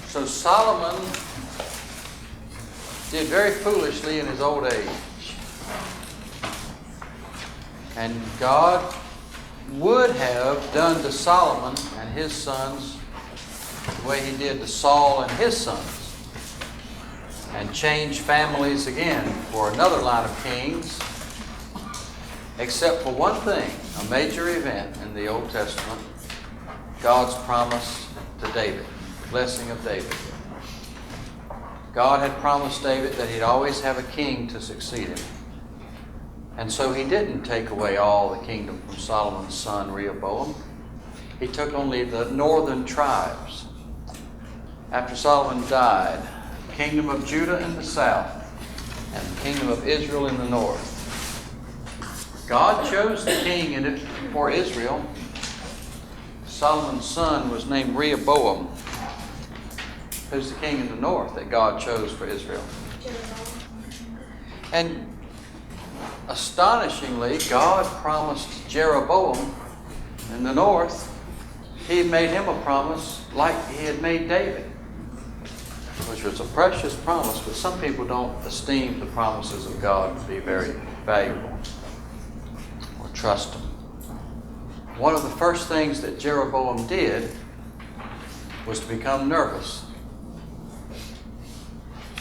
So Solomon did very foolishly in his old age. And God would have done to Solomon and his sons the way he did to Saul and his sons, and changed families again for another line of kings, except for one thing, a major event in the Old Testament, God's promise to David, the blessing of David. God had promised David that he'd always have a king to succeed him. And so he didn't take away all the kingdom from Solomon's son Rehoboam. He took only the northern tribes. After Solomon died, the kingdom of Judah in the south and the kingdom of Israel in the north. God chose the king for Israel. Solomon's son was named Rehoboam, who's the king in the north that God chose for Israel. And astonishingly, God promised Jeroboam in the north. He made him a promise like he had made David, which was a precious promise, but some people don't esteem the promises of God to be very valuable or trust them. One of the first things that Jeroboam did was to become nervous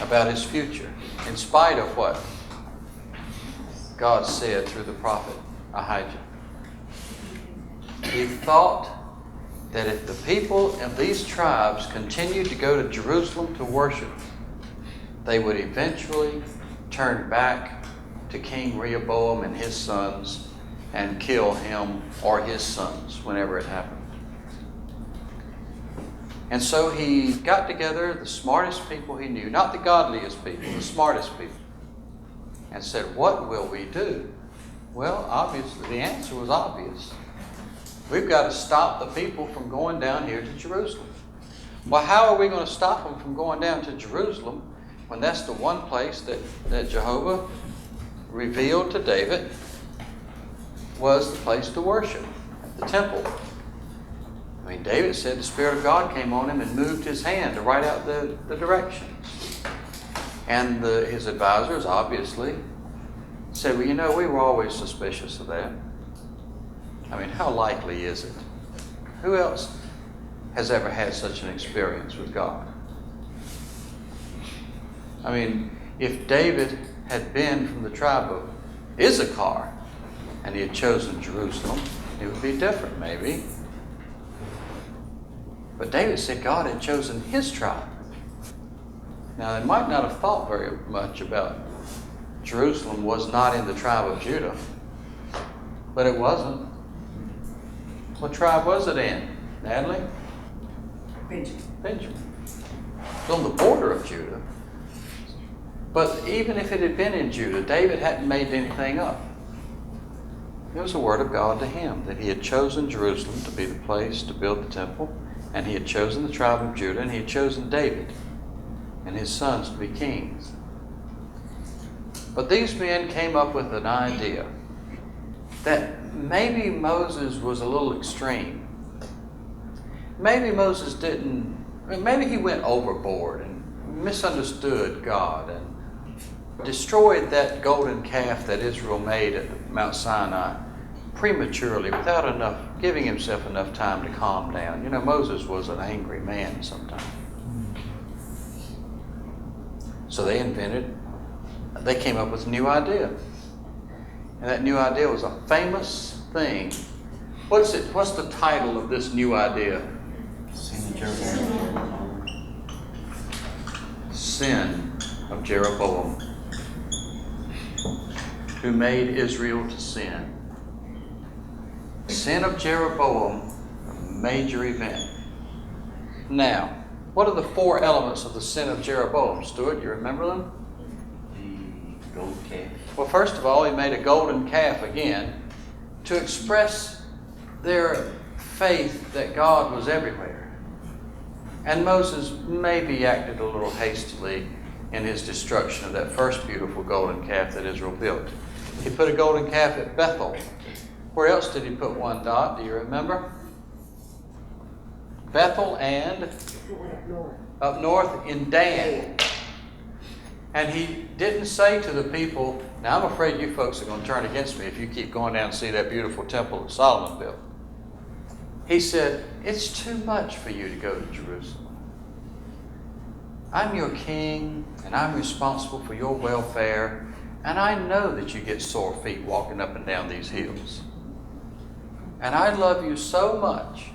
about his future, in spite of what God said through the prophet Ahijah. He thought that if the people of these tribes continued to go to Jerusalem to worship, they would eventually turn back to King Rehoboam and his sons and kill him or his sons whenever it happened. And so he got together the smartest people he knew, not the godliest people, the smartest people, and said, what will we do? Well, obviously, the answer was obvious. We've got to stop the people from going down here to Jerusalem. Well, how are we going to stop them from going down to Jerusalem when that's the one place that Jehovah revealed to David was the place to worship, the temple? I mean, David said the Spirit of God came on him and moved his hand to write out the directions. And his advisors obviously said, well, you know, we were always suspicious of that. I mean, how likely is it? Who else has ever had such an experience with God? I mean, if David had been from the tribe of Issachar and he had chosen Jerusalem, it would be different maybe. But David said God had chosen his tribe. Now, they might not have thought very much about Jerusalem was not in the tribe of Judah, but it wasn't. What tribe was it in, Natalie? Benjamin. It's on the border of Judah. But even if it had been in Judah, David hadn't made anything up. It was a word of God to him that he had chosen Jerusalem to be the place to build the temple, and he had chosen the tribe of Judah, and he had chosen David and his sons to be kings. But these men came up with an idea that maybe Moses was a little extreme. Maybe Moses maybe he went overboard and misunderstood God and destroyed that golden calf that Israel made at Mount Sinai prematurely without giving himself enough time to calm down. You know, Moses was an angry man sometimes. So they came up with a new idea. And that new idea was a famous thing. What's the title of this new idea? Sin of Jeroboam, who made Israel to sin. Sin of Jeroboam, a major event. Now, what are the four elements of the sin of Jeroboam? Stuart, you remember them? The golden calf. Well, first of all, he made a golden calf again to express their faith that God was everywhere. And Moses maybe acted a little hastily in his destruction of that first beautiful golden calf that Israel built. He put a golden calf at Bethel. Where else did he put one, Dot? Do you remember? Bethel and up north in Dan. And he didn't say to the people, now I'm afraid you folks are going to turn against me if you keep going down and see that beautiful temple that Solomon built. He said, it's too much for you to go to Jerusalem. I'm your king, and I'm responsible for your welfare, and I know that you get sore feet walking up and down these hills. And I love you so much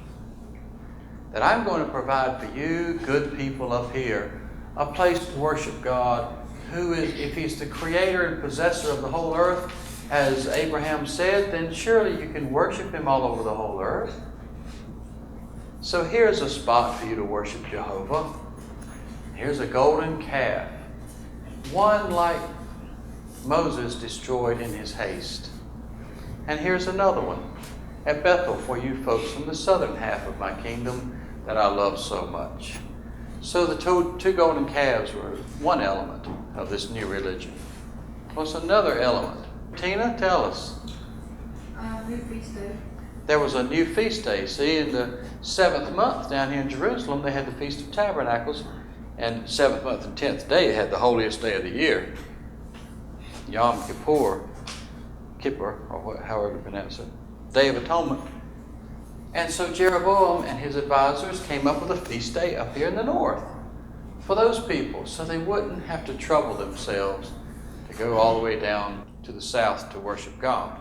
that I'm going to provide for you, good people up here, a place to worship God, who is, if He's the creator and possessor of the whole earth, as Abraham said, then surely you can worship Him all over the whole earth. So here's a spot for you to worship Jehovah. Here's a golden calf, one like Moses destroyed in his haste. And here's another one at Bethel for you folks from the southern half of my kingdom that I love so much. So the two golden calves were one element of this new religion. What's another element? Tina, tell us. New feast day. There was a new feast day. See, in the 7th month down here in Jerusalem, they had the Feast of Tabernacles. And 7th month and 10th day, they had the holiest day of the year. Yom Kippur, or however you pronounce it. Day of Atonement. And so Jeroboam and his advisors came up with a feast day up here in the north for those people, so they wouldn't have to trouble themselves to go all the way down to the south to worship God.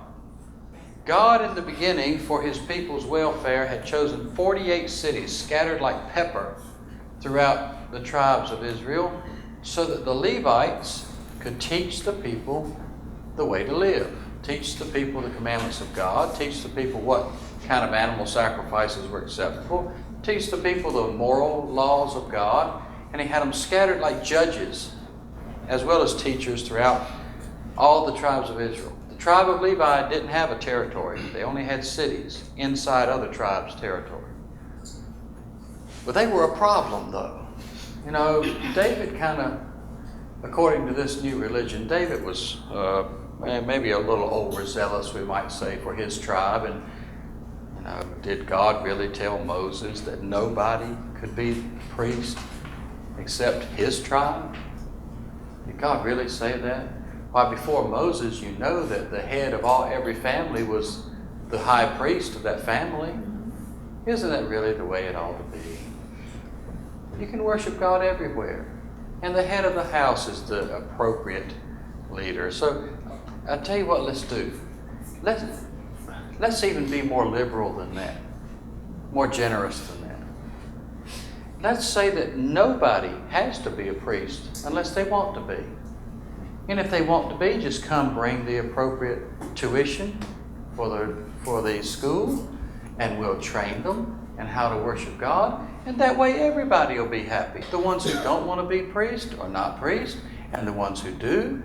God in the beginning, for His people's welfare, had chosen 48 cities scattered like pepper throughout the tribes of Israel, so that the Levites could teach the people the way to live, teach the people the commandments of God, teach the people what kind of animal sacrifices were acceptable, teach the people the moral laws of God, and He had them scattered like judges as well as teachers throughout all the tribes of Israel. The tribe of Levi didn't have a territory. They only had cities inside other tribes' territory. But they were a problem, though. You know, David kind of, according to this new religion, David was maybe a little overzealous, we might say, for his tribe. And you know, did God really tell Moses that nobody could be priest except his tribe? Did God really say that? Why, before Moses, you know that the head of every family was the high priest of that family. Isn't that really the way it ought to be? You can worship God everywhere. And the head of the house is the appropriate leader. So I'll tell you what, let's do. Let's even be more liberal than that, more generous than that. Let's say that nobody has to be a priest unless they want to be. And if they want to be, just come bring the appropriate tuition for the school, and we'll train them in how to worship God. And that way everybody will be happy. The ones who don't want to be priest are not priest, and the ones who do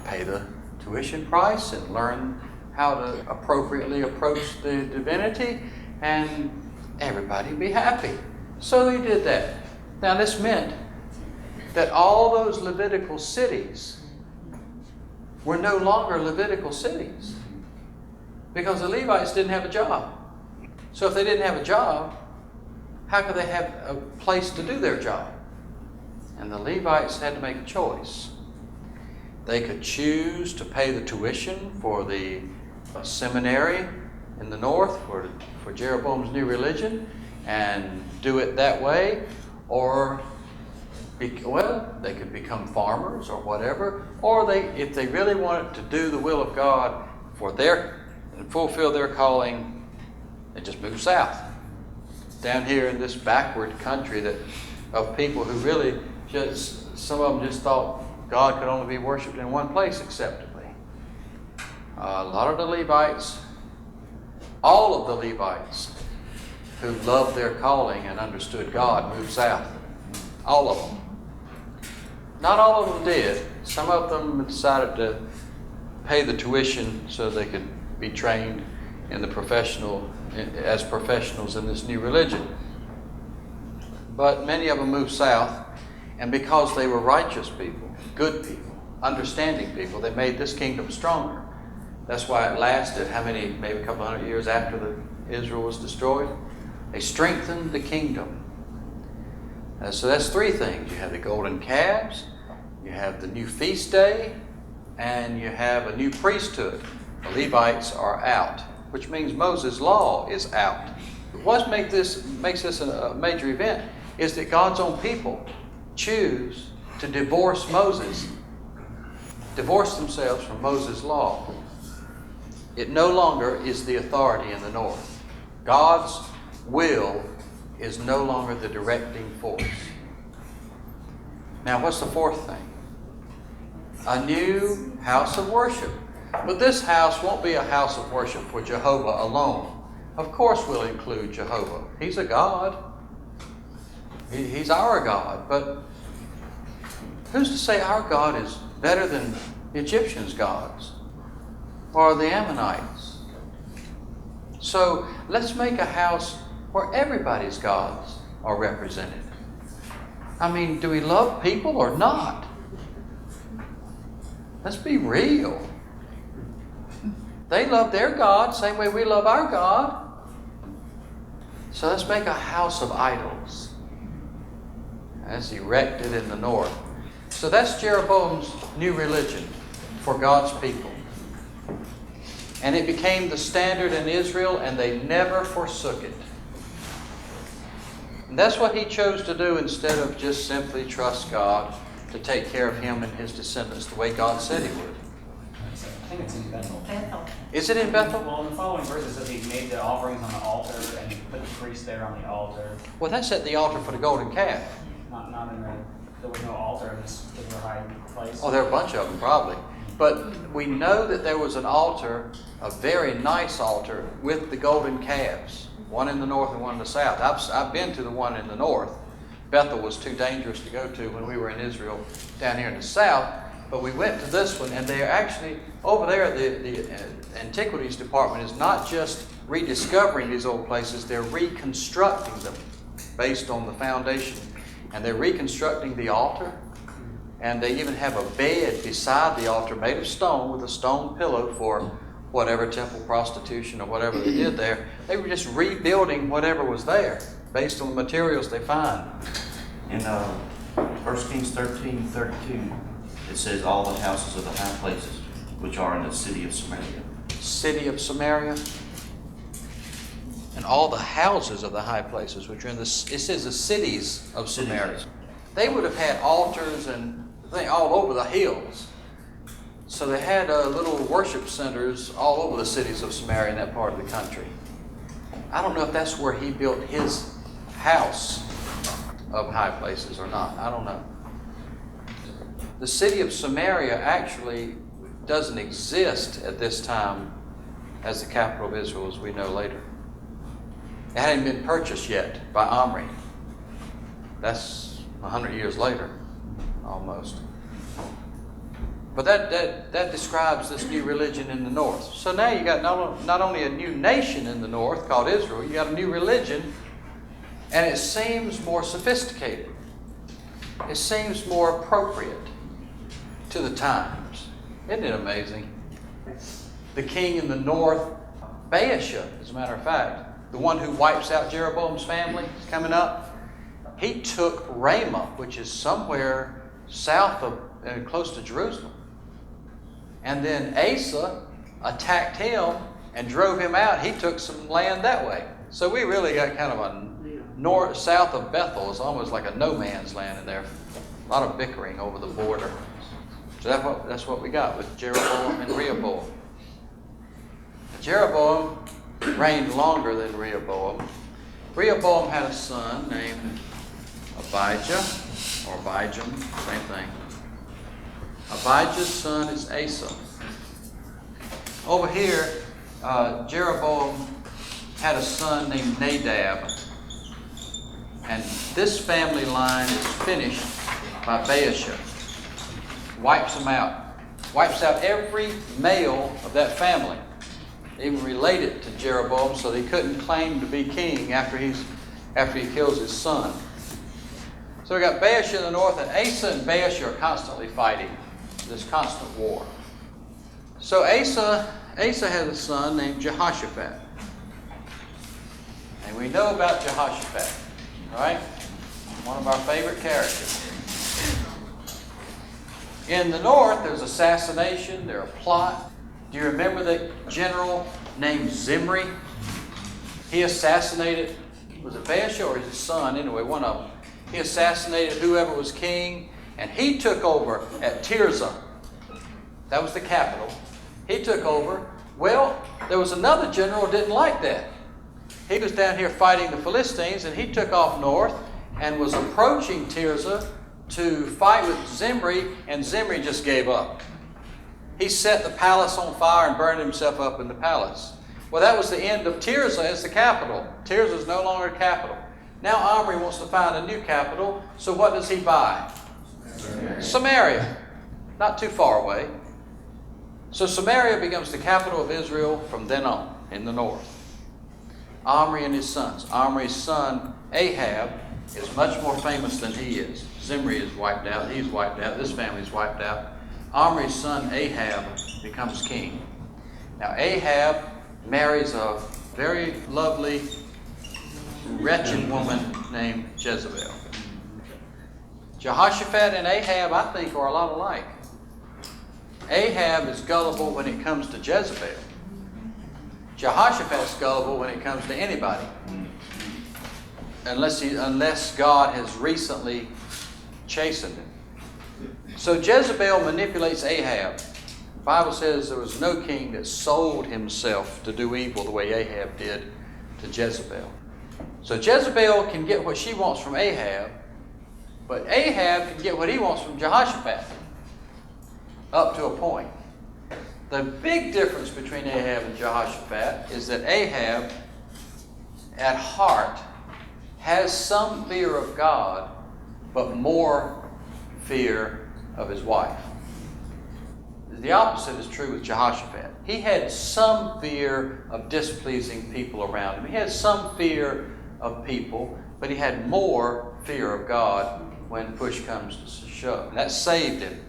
pay the tuition price and learn how to appropriately approach the divinity, and everybody be happy. So they did that. Now this meant that all those Levitical cities were no longer Levitical cities because the Levites didn't have a job. So if they didn't have a job, how could they have a place to do their job? And the Levites had to make a choice. They could choose to pay the tuition for the seminary in the north for Jeroboam's new religion and do it that way, or they could become farmers or whatever, or if they really wanted to do the will of God and fulfill their calling, they just moved south. Down here in this backward country of people who really some of them just thought God could only be worshipped in one place acceptably. A lot of the Levites, all of the Levites who loved their calling and understood God moved south. All of them. Not all of them did. Some of them decided to pay the tuition so they could be trained as professionals in this new religion. But many of them moved south, and because they were righteous people, good people, understanding people, they made this kingdom stronger. That's why it lasted, maybe a couple hundred years after Israel was destroyed. They strengthened the kingdom So that's three things. You have the golden calves, you have the new feast day, and you have a new priesthood. The Levites are out, which means Moses' law is out. What makes this a major event is that God's own people choose to divorce Moses, divorce themselves from Moses' law. It no longer is the authority in the north. God's will is no longer the directing force. Now, what's the fourth thing? A new house of worship. But this house won't be a house of worship for Jehovah alone. Of course we'll include Jehovah. He's a God. He's our God. But who's to say our God is better than the Egyptians' gods or the Ammonites? So let's make a house where everybody's gods are represented. I mean, do we love people or not? Let's be real. They love their God same way we love our God. So let's make a house of idols as erected in the north. So that's Jeroboam's new religion for God's people. And it became the standard in Israel, and they never forsook it. And that's what he chose to do instead of just simply trust God to take care of him and his descendants the way God said he would. I think it's in Bethel. Bethel. Is it in Bethel? Well, in the following verses, it says he made the offerings on the altar and he put the priest there on the altar. Well, that's at the altar for the golden calf. Not in there was no altar in this particular high place. Oh, there are a bunch of them, probably. But we know that there was an altar, a very nice altar, with the golden calves. One in the north and one in the south. I've been to the one in the north. Bethel was too dangerous to go to when we were in Israel down here in the south. But we went to this one, and they're actually, over there, the Antiquities Department is not just rediscovering these old places, they're reconstructing them based on the foundation. And they're reconstructing the altar, and they even have a bed beside the altar made of stone with a stone pillow for whatever temple prostitution or whatever they did there. They were just rebuilding whatever was there based on the materials they find. In 1 Kings 13:32, it says, all the houses of the high places which are in the city of Samaria. City of Samaria. And all the houses of the high places which are in it says the cities of Samaria. They would have had altars and things all over the hills. So they had little worship centers all over the cities of Samaria in that part of the country. I don't know if that's where he built his house of high places or not. I don't know. The city of Samaria actually doesn't exist at this time as the capital of Israel as we know later. It hadn't been purchased yet by Omri. That's 100 years later, almost. But that describes this new religion in the north. So now you got not only a new nation in the north called Israel, you got a new religion, and it seems more sophisticated. It seems more appropriate to the times. Isn't it amazing? The king in the north, Baasha, as a matter of fact, the one who wipes out Jeroboam's family, is coming up. He took Ramah, which is somewhere south of, close to Jerusalem. And then Asa attacked him and drove him out. He took some land that way. So we really got kind of a south of Bethel. It's almost like a no man's land in there. A lot of bickering over the border. So that's what we got with Jeroboam and Rehoboam. Jeroboam reigned longer than Rehoboam. Rehoboam had a son named Abijah, or Abijam, same thing. Abijah's son is Asa. Over here, Jeroboam had a son named Nadab. And this family line is finished by Baasha. Wipes them out. Wipes out every male of that family. Even related to Jeroboam, so they couldn't claim to be king after he kills his son. So we got Baasha in the north, and Asa and Baasha are constantly fighting. This constant war. So Asa has a son named Jehoshaphat. And we know about Jehoshaphat, right? One of our favorite characters. In the north, there's assassination, there's a plot. Do you remember the general named Zimri? He assassinated, was it Baasha or his son? Anyway, one of them. He assassinated whoever was king, and he took over at Tirzah. That was the capital. He took over. Well, there was another general who didn't like that. He was down here fighting the Philistines, and he took off north and was approaching Tirzah to fight with Zimri, and Zimri just gave up. He set the palace on fire and burned himself up in the palace. Well, that was the end of Tirzah as the capital. Tirzah is no longer capital. Now Omri wants to find a new capital, so what does he buy? Samaria. Not too far away. So Samaria becomes the capital of Israel from then on, in the north. Omri and his sons. Omri's son, Ahab, is much more famous than he is. Zimri is wiped out. He's wiped out. This family's wiped out. Omri's son, Ahab, becomes king. Now, Ahab marries a very lovely, wretched woman named Jezebel. Jehoshaphat and Ahab, I think, are a lot alike. Ahab is gullible when it comes to Jezebel. Jehoshaphat's gullible when it comes to anybody. Unless God has recently chastened him. So Jezebel manipulates Ahab. The Bible says there was no king that sold himself to do evil the way Ahab did to Jezebel. So Jezebel can get what she wants from Ahab, but Ahab can get what he wants from Jehoshaphat. Up to a point. The big difference between Ahab and Jehoshaphat is that Ahab, at heart, has some fear of God, but more fear of his wife. The opposite is true with Jehoshaphat. He had some fear of displeasing people around him. He had some fear of people, but he had more fear of God when push comes to shove. And that saved him.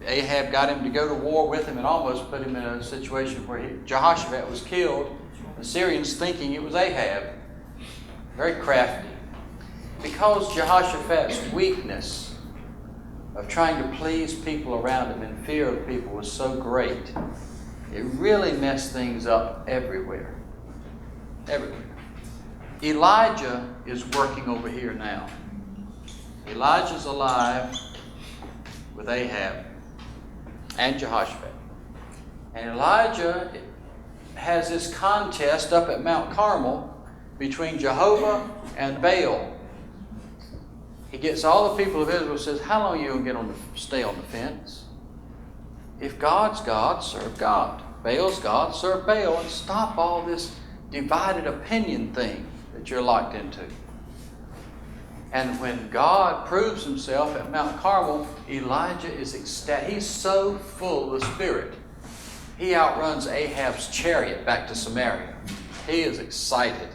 Ahab got him to go to war with him and almost put him in a situation where Jehoshaphat was killed. The Syrians thinking it was Ahab. Very crafty. Because Jehoshaphat's weakness of trying to please people around him and fear of people was so great, it really messed things up everywhere. Everywhere. Elijah is working over here now. Elijah's alive with Ahab and Jehoshaphat. And Elijah has this contest up at Mount Carmel between Jehovah and Baal. He gets all the people of Israel and says, how long are you going to stay on the fence? If God's God, serve God. Baal's God, serve Baal. And stop all this divided opinion thing that you're locked into. And when God proves himself at Mount Carmel, Elijah is ecstatic. He's so full of the Spirit. He outruns Ahab's chariot back to Samaria. He is excited.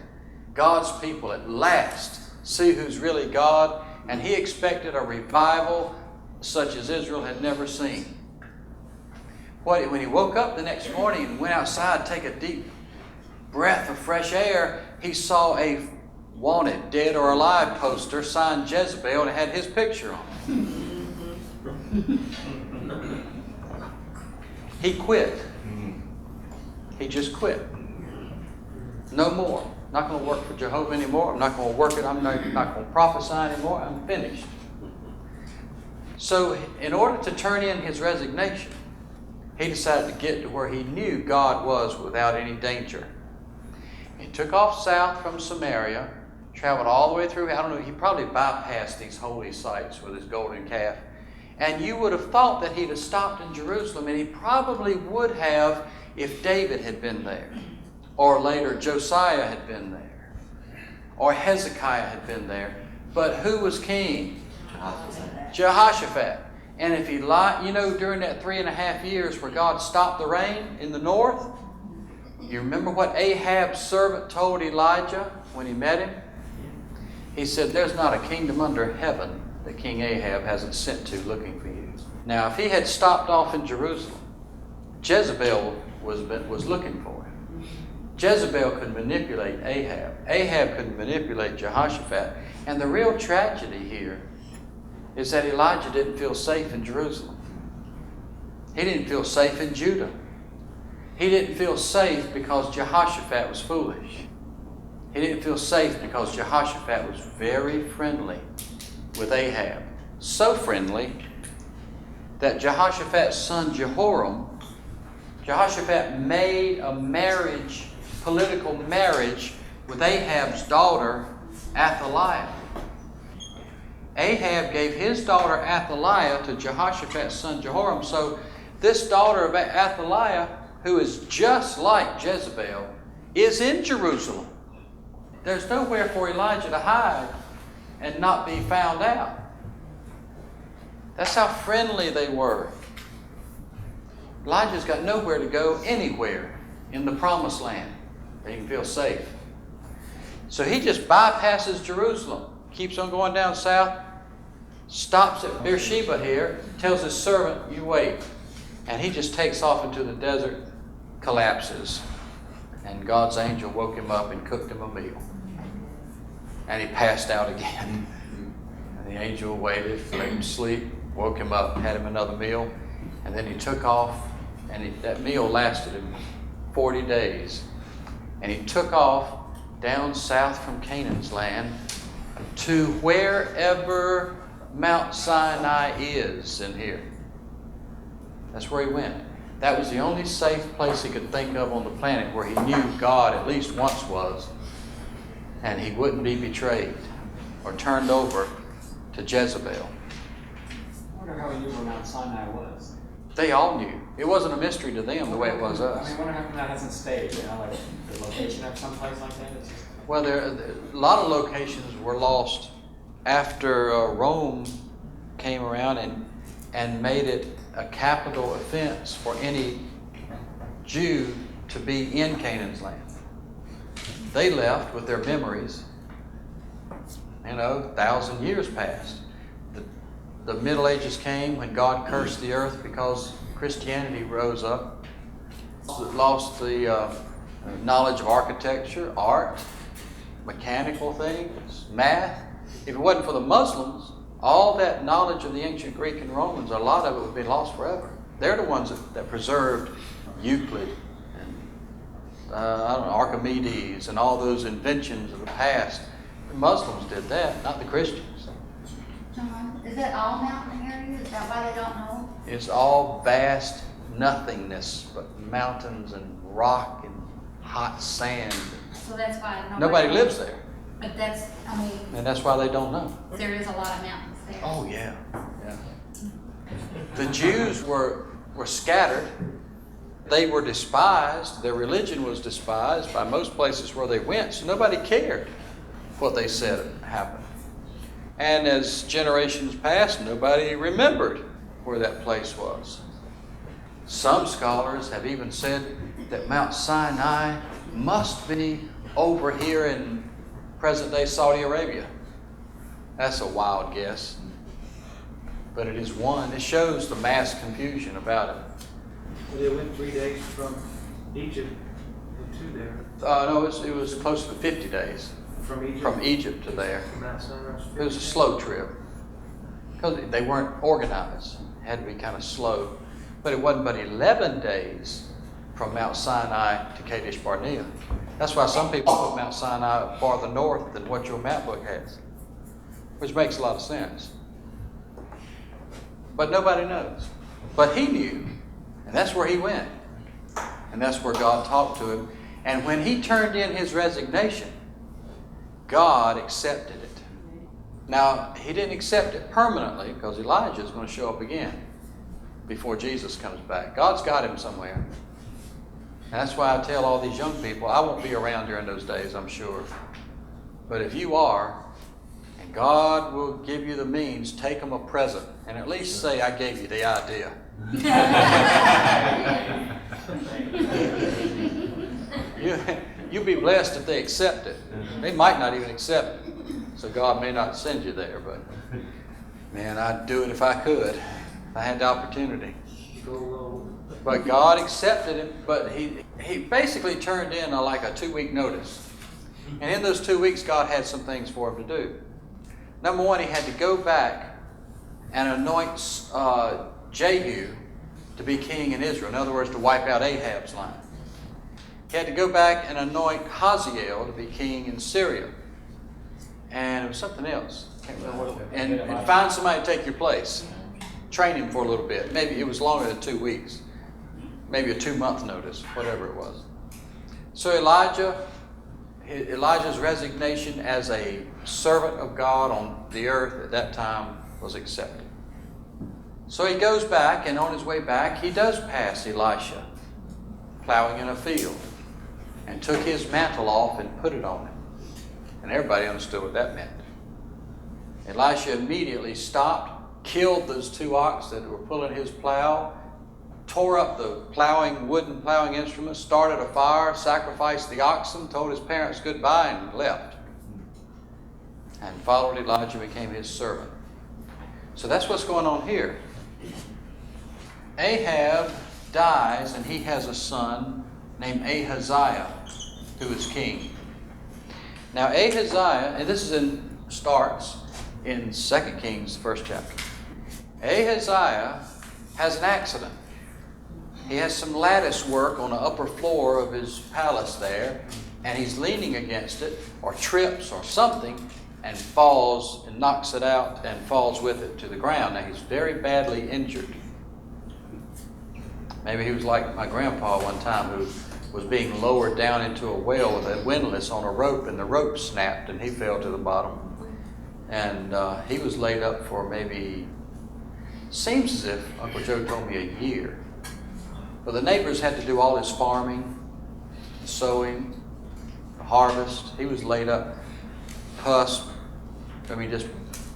God's people at last see who's really God, and he expected a revival such as Israel had never seen. When he woke up the next morning and went outside to take a deep breath of fresh air, he saw a wanted, dead or alive poster signed Jezebel and it had his picture on it. He quit. He just quit. No more. Not going to work for Jehovah anymore. I'm not going to work it. I'm not going to prophesy anymore. I'm finished. So in order to turn in his resignation, he decided to get to where he knew God was without any danger. He took off south from Samaria, traveled all the way through, I don't know, he probably bypassed these holy sites with his golden calf. And you would have thought that he'd have stopped in Jerusalem, and he probably would have if David had been there. Or later Josiah had been there. Or Hezekiah had been there. But who was king? Jehoshaphat. And if he lied, during that 3.5 years where God stopped the rain in the north, you remember what Ahab's servant told Elijah when he met him? He said, there's not a kingdom under heaven that King Ahab hasn't sent to looking for you. Now, if he had stopped off in Jerusalem, Jezebel was looking for him. Jezebel could manipulate Ahab. Ahab could manipulate Jehoshaphat. And the real tragedy here is that Elijah didn't feel safe in Jerusalem. He didn't feel safe in Judah. He didn't feel safe because Jehoshaphat was foolish. He didn't feel safe because Jehoshaphat was very friendly with Ahab. So friendly that Jehoshaphat's son Jehoshaphat made a marriage, political marriage, with Ahab's daughter, Athaliah. Ahab gave his daughter Athaliah to Jehoshaphat's son Jehoram. So this daughter of Athaliah, who is just like Jezebel, is in Jerusalem. There's nowhere for Elijah to hide and not be found out. That's how friendly they were. Elijah's got nowhere to go anywhere in the promised land that he can feel safe. So he just bypasses Jerusalem, keeps on going down south, stops at Beersheba here, tells his servant, you wait. And he just takes off into the desert, collapses. And God's angel woke him up and cooked him a meal. And he passed out again. And the angel waited, let him sleep, woke him up, had him another meal. And then he took off, and that meal lasted him 40 days. And he took off down south from Canaan's land to wherever Mount Sinai is in here. That's where he went. That was the only safe place he could think of on the planet where he knew God at least once was, and he wouldn't be betrayed or turned over to Jezebel. I wonder how he knew where Mount Sinai was. They all knew. It wasn't a mystery to them the way it was us. I mean, I wonder how come that hasn't stayed, like the location of someplace like that? It's just... Well, a lot of locations were lost after Rome came around and made it a capital offense for any Jew to be in Canaan's land. They left with their memories. 1,000 years passed. The Middle Ages came when God cursed the earth because Christianity rose up. Lost the knowledge of architecture, art, mechanical things, math. If it wasn't for the Muslims, all that knowledge of the ancient Greek and Romans, a lot of it would be lost forever. They're the ones that preserved Euclid and Archimedes and all those inventions of the past. The Muslims did that, not the Christians. John, is that all mountain area? Is that why they don't know? It's all vast nothingness, but mountains and rock and hot sand. So that's why Nobody lives there, But and that's why they don't know. there is a lot of mountains there. Oh yeah. The Jews were scattered. They were despised. Their religion was despised by most places where they went, so nobody cared what they said happened. And as generations passed, nobody remembered where that place was. Some scholars have even said that Mount Sinai must be over here in present-day Saudi Arabia. That's a wild guess, but it is one. It shows the mass confusion about it. Well, they went 3 days from Egypt to there. No, it was close to 50 days From Egypt? from Egypt to there. Mount Sinai. It was a slow trip because they weren't organized. It had to be kind of slow. But it wasn't but 11 days from Mount Sinai to Kadesh Barnea. That's why some people put Mount Sinai farther north than what your map book has, which makes a lot of sense. But nobody knows. But he knew, and that's where he went. And that's where God talked to him. And when he turned in his resignation, God accepted it. Now, he didn't accept it permanently because Elijah is going to show up again before Jesus comes back. God's got him somewhere. And that's why I tell all these young people, I won't be around during those days, I'm sure. But if you are, and God will give you the means, take them a present and at least say, I gave you the idea. You'll be blessed if they accept it. They might not even accept it. So God may not send you there, but man, I'd do it if I could. If I had the opportunity. But God accepted it, but he he basically turned in like a 2-week notice. And in those 2 weeks, God had some things for him to do. Number one, he had to go back and anoint Jehu to be king in Israel. In other words, to wipe out Ahab's line. He had to go back and anoint Hazael to be king in Syria. And it was something else. Can't remember what it was. And find somebody to take your place. Train him for a little bit. Maybe it was longer than 2 weeks. Maybe a 2-month notice, whatever it was. So Elijah's resignation as a servant of God on the earth at that time was accepted. So he goes back, and on his way back, he does pass Elisha plowing in a field, and took his mantle off and put it on him. And everybody understood what that meant. Elisha immediately stopped, killed those 2 ox that were pulling his plow, tore up the wooden plowing instruments, started a fire, sacrificed the oxen, told his parents goodbye, and left. And followed Elijah, became his servant. So that's what's going on here. Ahab dies, and he has a son named Ahaziah, who is king. Now Ahaziah, and this starts in 2 Kings, 1st chapter. Ahaziah has an accident. He has some lattice work on the upper floor of his palace there, and he's leaning against it, or trips or something, and falls and knocks it out and falls with it to the ground. Now he's very badly injured. Maybe he was like my grandpa one time, who was being lowered down into a well with a windlass on a rope, and the rope snapped and he fell to the bottom. And he was laid up for maybe, seems as if Uncle Joe told me, a year. But the neighbors had to do all his farming, sowing, harvest. He was laid up, pus, just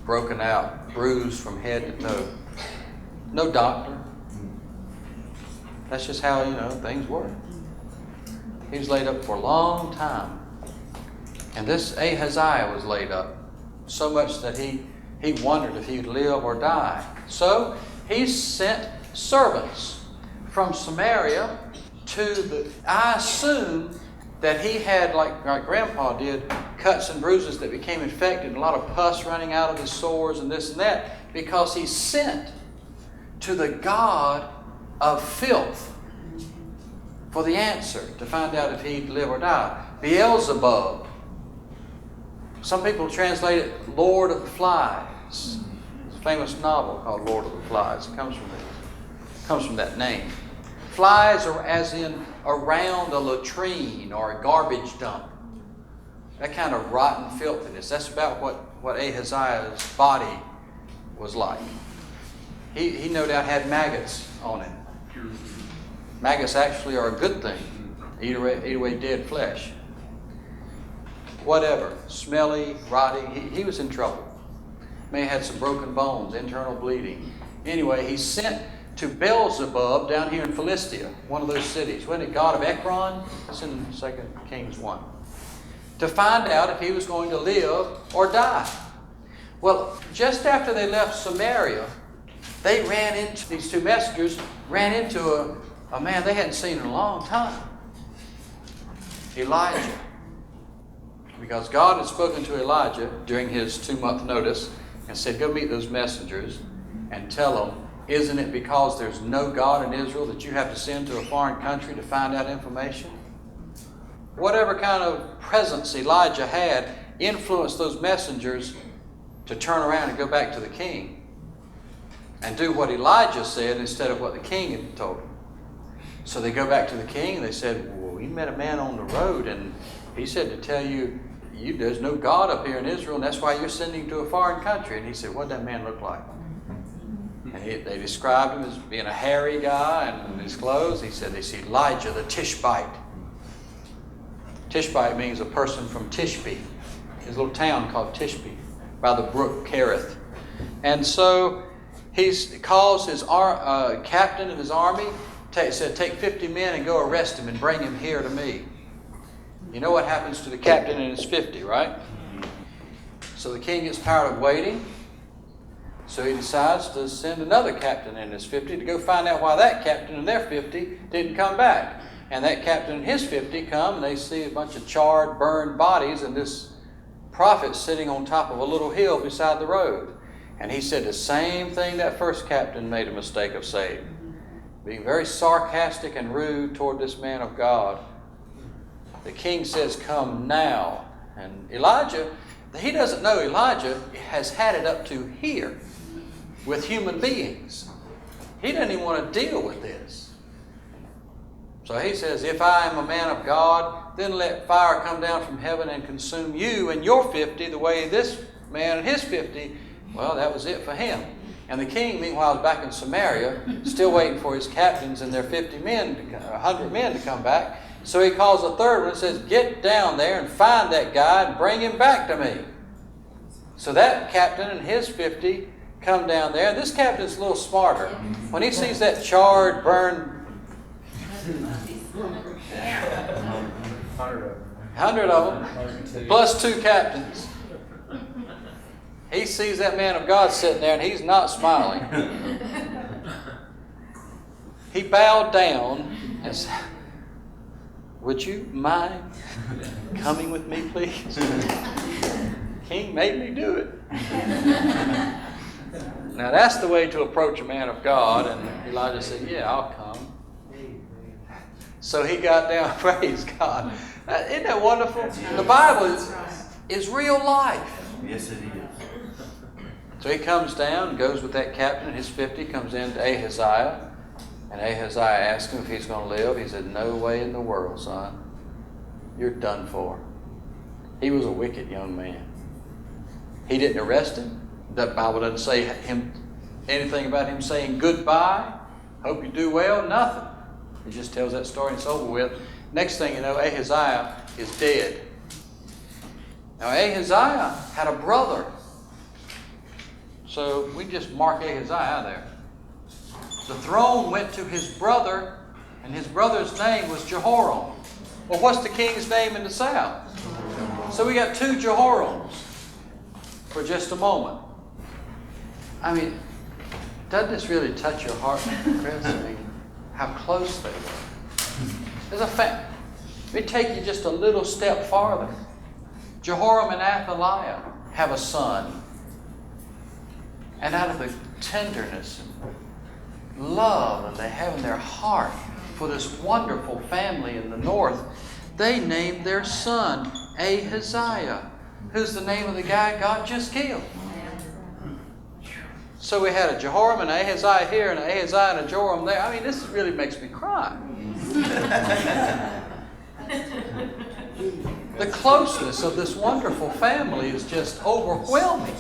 broken out, bruised from head to toe. No doctor. That's just how, things work. He was laid up for a long time. And this Ahaziah was laid up so much that he wondered if he'd live or die. So he sent servants from Samaria I assume that he had, like Grandpa did, cuts and bruises that became infected, and a lot of pus running out of his sores and this and that, because he sent to the god of filth for the answer to find out if he'd live or die. Beelzebub. Some people translate it Lord of the Flies. It's a famous novel called Lord of the Flies. It comes from that name. Flies are as in around a latrine or a garbage dump. That kind of rotten filthiness. That's about what Ahaziah's body was like. He no doubt had maggots on it. Maggots actually are a good thing. Eat away dead flesh. Whatever. Smelly, rotting. He was in trouble. May have had some broken bones, internal bleeding. Anyway, he sent to Beelzebub down here in Philistia, one of those cities. Wasn't it god of Ekron? That's in 2 Kings 1. To find out if he was going to live or die. Well, just after they left Samaria, they these 2 messengers ran into a man they hadn't seen in a long time. Elijah. Because God had spoken to Elijah during his 2-month notice and said, go meet those messengers and tell them, isn't it because there's no God in Israel that you have to send to a foreign country to find out information? Whatever kind of presence Elijah had influenced those messengers to turn around and go back to the king and do what Elijah said instead of what the king had told him. So they go back to the king and they said, well, we met a man on the road and he said to tell you, there's no God up here in Israel, and that's why you're sending to a foreign country. And he said, what did that man look like? And they described him as being a hairy guy, and in his clothes, he said, they see Elijah the Tishbite. Tishbite means a person from Tishbe. There's a little town called Tishbe by the brook Kerith. And so he calls his captain of his army, said, take 50 men and go arrest him and bring him here to me. You know what happens to the captain and his 50, right? So the king gets tired of waiting. So he decides to send another captain and his 50 to go find out why that captain and their 50 didn't come back. And that captain and his 50 come, and they see a bunch of charred, burned bodies, and this prophet sitting on top of a little hill beside the road. And he said the same thing that first captain made a mistake of saying, being very sarcastic and rude toward this man of God. The king says, "Come now." And Elijah, he doesn't know Elijah has had it up to here with human beings. He doesn't even want to deal with this. So he says, "If I am a man of God, then let fire come down from heaven and consume you and your 50 the way this man and his 50. Well, that was it for him. And the king, meanwhile, is back in Samaria, still waiting for his captains and their 50 men, 100 men to come back. So he calls a third one and says, "Get down there and find that guy and bring him back to me." So that captain and his 50 come down there. And this captain's a little smarter. When he sees that charred, burned 100 of them, plus 2 captains. He sees that man of God sitting there and he's not smiling. He bowed down and said, "Would you mind coming with me, please? King made me do it." Now that's the way to approach a man of God. And Elijah said, "Yeah, I'll come." So he got down. Praise God. Isn't that wonderful? The Bible is real life. Yes, it is. So he comes down and goes with that captain and his 50, comes in to Ahaziah. And Ahaziah asked him if he's going to live. He said, "No way in the world, son. You're done for." He was a wicked young man. He didn't arrest him. The Bible doesn't say anything about him saying goodbye, "Hope you do well," nothing. He just tells that story and it's over with. Next thing you know, Ahaziah is dead. Now Ahaziah had a brother. So we just mark Ahaziah there. The throne went to his brother, and his brother's name was Jehoram. Well, what's the king's name in the south? So we got 2 Jehorams for just a moment. I mean, doesn't this really touch your heart, Chris? I mean, how close they were. There's a fact. Let me take you just a little step farther. Jehoram and Athaliah have a son. And out of the tenderness and love that they have in their heart for this wonderful family in the north, they named their son Ahaziah, who's the name of the guy God just killed. So we had a Jehoram and Ahaziah here, and an Ahaziah and a Joram there. I mean, this really makes me cry. The closeness of this wonderful family is just overwhelming.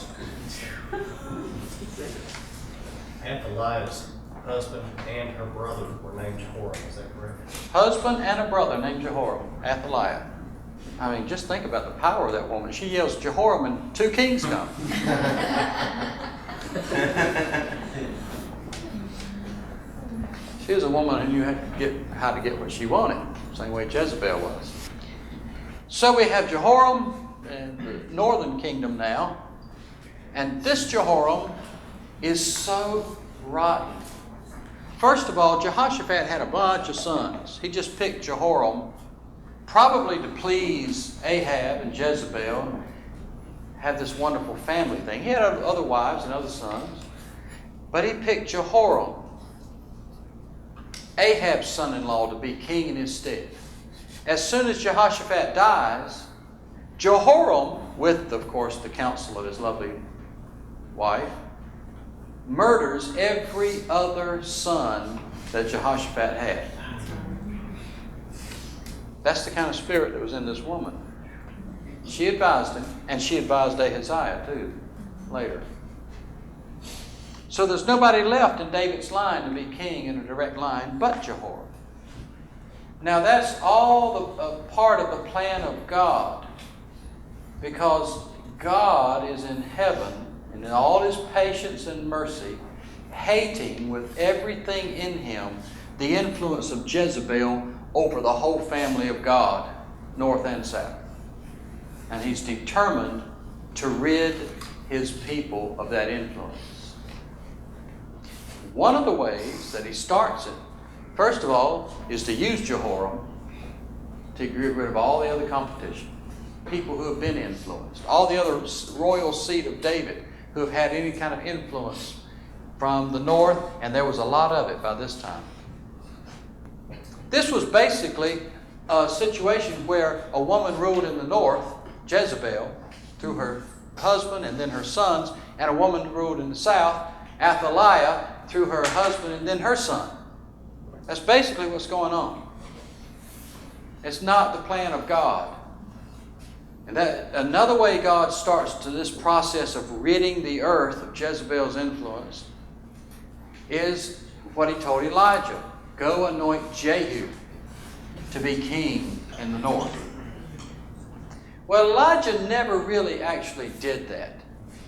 Athaliah's husband and her brother were named Jehoram, is that correct? Husband and a brother named Jehoram, Athaliah. I mean, just think about the power of that woman. She yells Jehoram and 2 kings come. She was a woman who knew how to get what she wanted, same way Jezebel was. So we have Jehoram in the northern kingdom now, and this Jehoram is so rotten. First of all, Jehoshaphat had a bunch of sons. He just picked Jehoram, probably to please Ahab and Jezebel, have this wonderful family thing. He had other wives and other sons, but he picked Jehoram, Ahab's son-in-law, to be king in his stead. As soon as Jehoshaphat dies, Jehoram, with, of course, the counsel of his lovely wife, murders every other son that Jehoshaphat had. That's the kind of spirit that was in this woman. She advised him, and she advised Ahaziah too, later. So there's nobody left in David's line to be king in a direct line but Jehoram. Now that's all part of the plan of God, because God is in heaven and in all his patience and mercy, hating with everything in him the influence of Jezebel over the whole family of God, north and south. And he's determined to rid his people of that influence. One of the ways that he starts it First of all, is to use Jehoram to get rid of all the other competition. People who have been influenced. All the other royal seat of David who have had any kind of influence from the north, and there was a lot of it by this time. This was basically a situation where a woman ruled in the north, Jezebel, through her husband and then her sons, and a woman ruled in the south, Athaliah, through her husband and then her son. That's basically what's going on. It's not the plan of God. And that another way God starts to this process of ridding the earth of Jezebel's influence is what he told Elijah. Go anoint Jehu to be king in the north. Well, Elijah never really actually did that.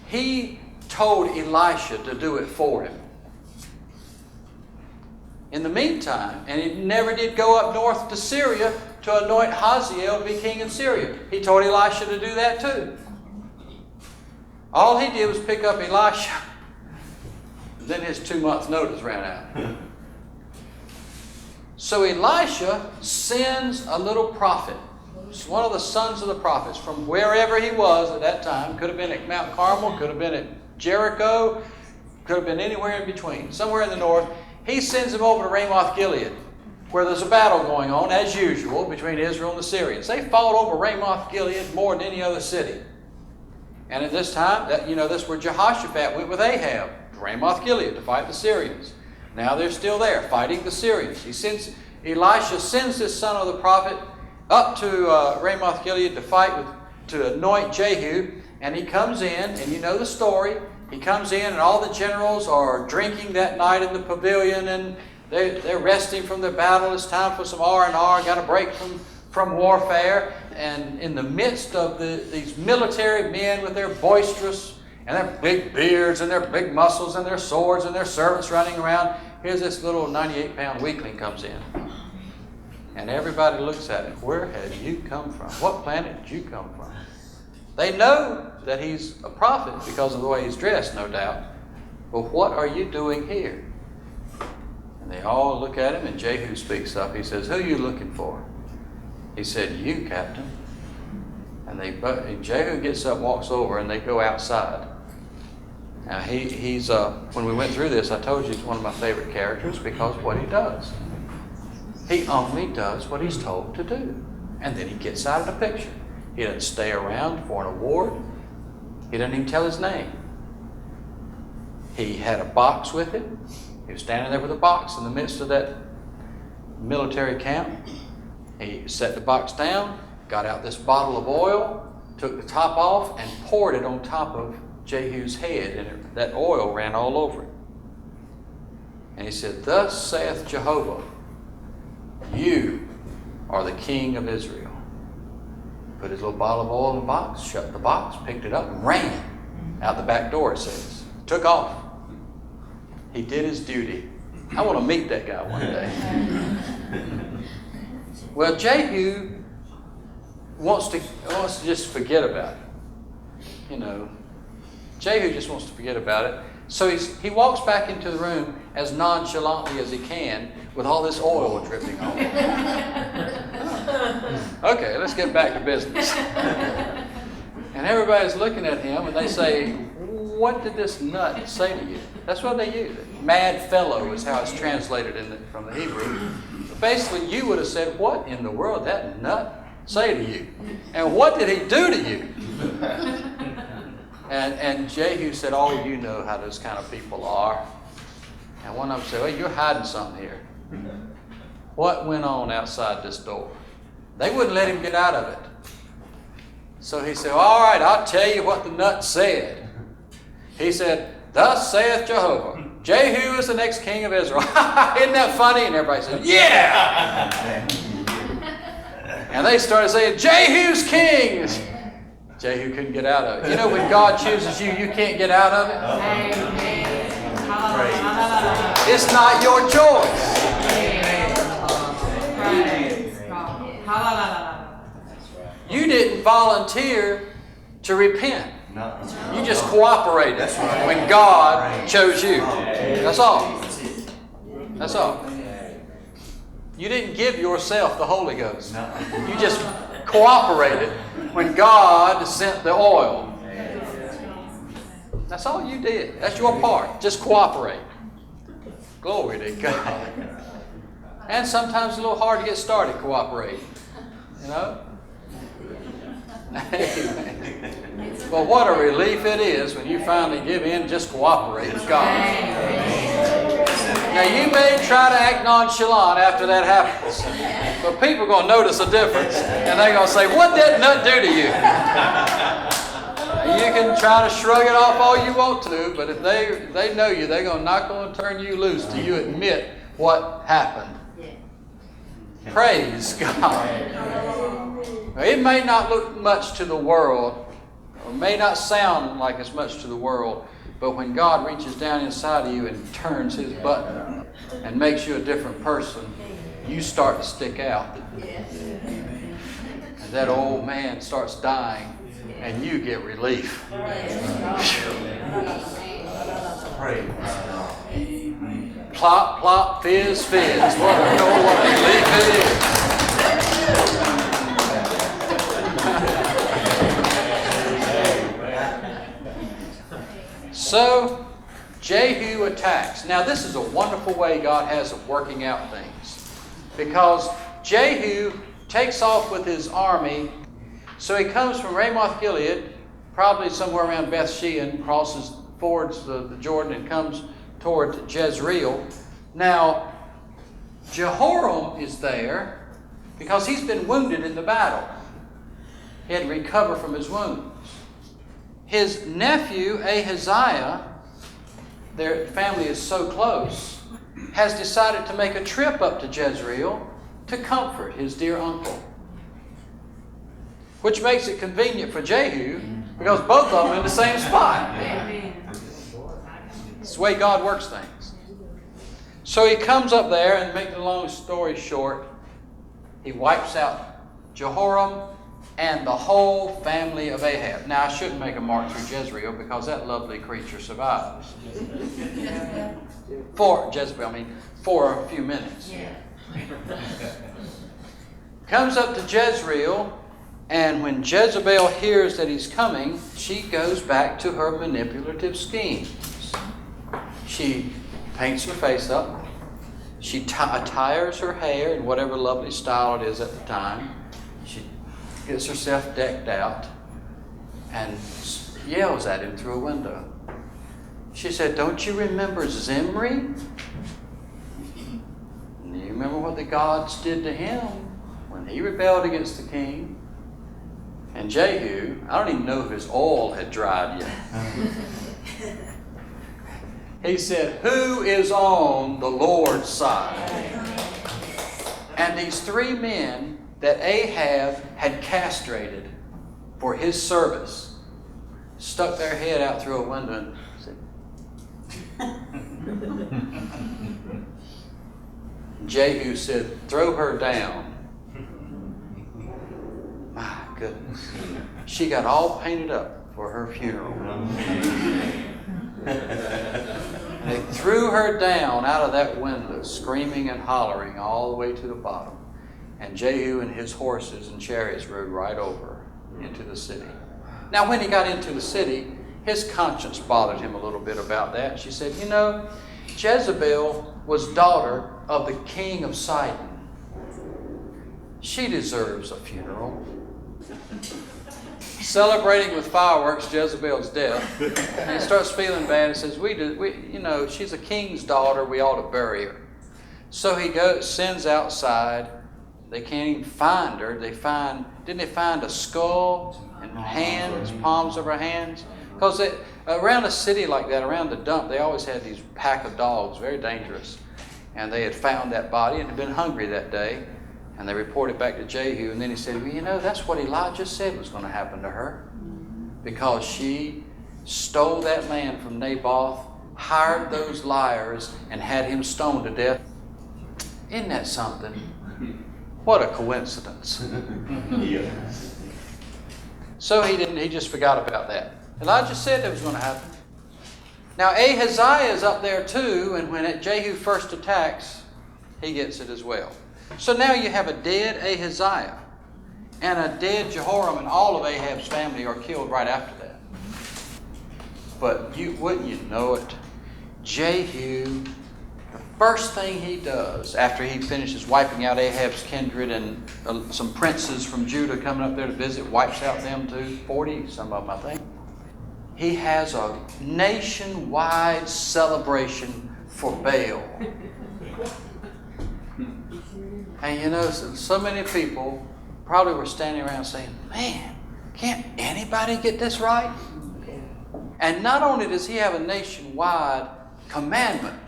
He told Elisha to do it for him. In the meantime, and he never did go up north to Syria to anoint Hazael to be king in Syria. He told Elisha to do that too. All he did was pick up Elisha. Then his 2-month notice ran out. So Elisha sends a little prophet. It's one of the sons of the prophets from wherever he was at that time. Could have been at Mount Carmel, could have been at Jericho, could have been anywhere in between, somewhere in the north. He sends him over to Ramoth Gilead, where there's a battle going on, as usual, between Israel and the Syrians. They fought over Ramoth Gilead more than any other city. And at this time, this is where Jehoshaphat went with Ahab, to Ramoth Gilead, to fight the Syrians. Now they're still there, fighting the Syrians. Elisha sends his son of the prophet up to Ramoth Gilead to anoint Jehu, and he comes in, and you know the story. He comes in, and all the generals are drinking that night in the pavilion, and they're resting from their battle. It's time for some R&R, got a break from warfare. And in the midst of these military men with their boisterous and their big beards and their big muscles and their swords and their servants running around, here's this little 98-pound weakling comes in. And everybody looks at him. Where have you come from? What planet did you come from? They know that he's a prophet because of the way he's dressed, no doubt. But what are you doing here? And they all look at him, and Jehu speaks up. He says, who are you looking for? He said, you, Captain. And Jehu gets up, walks over, and they go outside. Now, he's when we went through this, I told you he's one of my favorite characters because of what he does. He only does what he's told to do. And then he gets out of the picture. He doesn't stay around for an award. He doesn't even tell his name. He had a box with him. He was standing there with a box in the midst of that military camp. He set the box down, got out this bottle of oil, took the top off, and poured it on top of Jehu's head, and that oil ran all over him. And he said, thus saith Jehovah, you are the king of Israel. Put his little bottle of oil in the box, shut the box, picked it up, and ran out the back door, it says. Took off. He did his duty. I want to meet that guy one day. Well, Jehu wants to just forget about it. Jehu just wants to forget about it. So he walks back into the room as nonchalantly as he can with all this oil dripping on him. Okay, let's get back to business. And everybody's looking at him and they say, what did this nut say to you? That's what they use. Mad fellow is how it's translated from the Hebrew. But basically, you would have said, what in the world did that nut say to you? And what did he do to you? And Jehu said, oh, you know how those kind of people are. And one of them said, well, you're hiding something here. What went on outside this door? They wouldn't let him get out of it. So he said, all right, I'll tell you what the nut said. He said, thus saith Jehovah, Jehu is the next king of Israel. Isn't that funny? And everybody said, yeah! And they started saying, Jehu's king! Jehu couldn't get out of it. You know, when God chooses you, you can't get out of it. It's not your choice. You didn't volunteer to repent. You just cooperated when God chose you. That's all. That's all. You didn't give yourself the Holy Ghost. No. You just cooperated when God sent the oil. That's all you did. That's your part. Just cooperate. Glory to God. And sometimes it's a little hard to get started cooperating. You know? Amen. Well, what a relief it is when you finally give in and just cooperate with God. Now, you may try to act nonchalant after that happens, but people are going to notice a difference, and they're going to say, "What did that nut do to you?" You can try to shrug it off all you want to, but if they know you, they're not going to turn you loose till you admit what happened. Praise God. Now, it may not look much to the world, or may not sound like as much to the world, but when God reaches down inside of you and turns His button and makes you a different person, you start to stick out. And that old man starts dying, and you get relief. Praise. Plop, plop, fizz, fizz. What a relief it is. So, Jehu attacks. Now, this is a wonderful way God has of working out things. Because Jehu takes off with his army. So he comes from Ramoth Gilead, probably somewhere around Beth Shean, crosses, fords the Jordan and comes toward Jezreel. Now, Jehoram is there because he's been wounded in the battle. He had to recover from his wounds. His nephew, Ahaziah, their family is so close, has decided to make a trip up to Jezreel to comfort his dear uncle. Which makes it convenient for Jehu because both of them are in the same spot. It's the way God works things. So he comes up there, and to make the long story short, he wipes out Jehoram and the whole family of Ahab. Now, I shouldn't make a mark through Jezreel because that lovely creature survives. For a few minutes. Comes up to Jezreel, and when Jezebel hears that he's coming, she goes back to her manipulative schemes. She paints her face up. She attires her hair in whatever lovely style it is at the time. She gets herself decked out and yells at him through a window. She said, "Don't you remember Zimri? Do you remember what the gods did to him when he rebelled against the king?" And Jehu, I don't even know if his oil had dried yet. He said, "Who is on the Lord's side?" And these three men that Ahab had castrated for his service stuck their head out through a window and said, Jehu said, "Throw her down." My goodness. She got all painted up for her funeral. They threw her down out of that window, screaming and hollering all the way to the bottom. And Jehu and his horses and chariots rode right over into the city. Now, when he got into the city, his conscience bothered him a little bit about that. She said, "You know, Jezebel was daughter of the king of Sidon. She deserves a funeral." Celebrating with fireworks Jezebel's death, and he starts feeling bad and says, she's a king's daughter, we ought to bury her. So he sends outside. They can't even find her. Didn't they find a skull and hands, palms of her hands? Because around a city like that, around the dump, they always had these pack of dogs, very dangerous. And they had found that body and had been hungry that day. And they reported back to Jehu, and then he said, that's what Elijah said was going to happen to her. Because she stole that land from Naboth, hired those liars, and had him stoned to death. Isn't that something? What a coincidence. So he just forgot about that. Elijah said that was going to happen. Now Ahaziah is up there too, and when Jehu first attacks, he gets it as well. So now you have a dead Ahaziah and a dead Jehoram, and all of Ahab's family are killed right after that. But wouldn't you know it, Jehu, the first thing he does after he finishes wiping out Ahab's kindred and some princes from Judah coming up there to visit, wipes out them too, 40 some of them I think. He has a nationwide celebration for Baal. And you know, so many people probably were standing around saying, man, can't anybody get this right? And not only does he have a nationwide commandment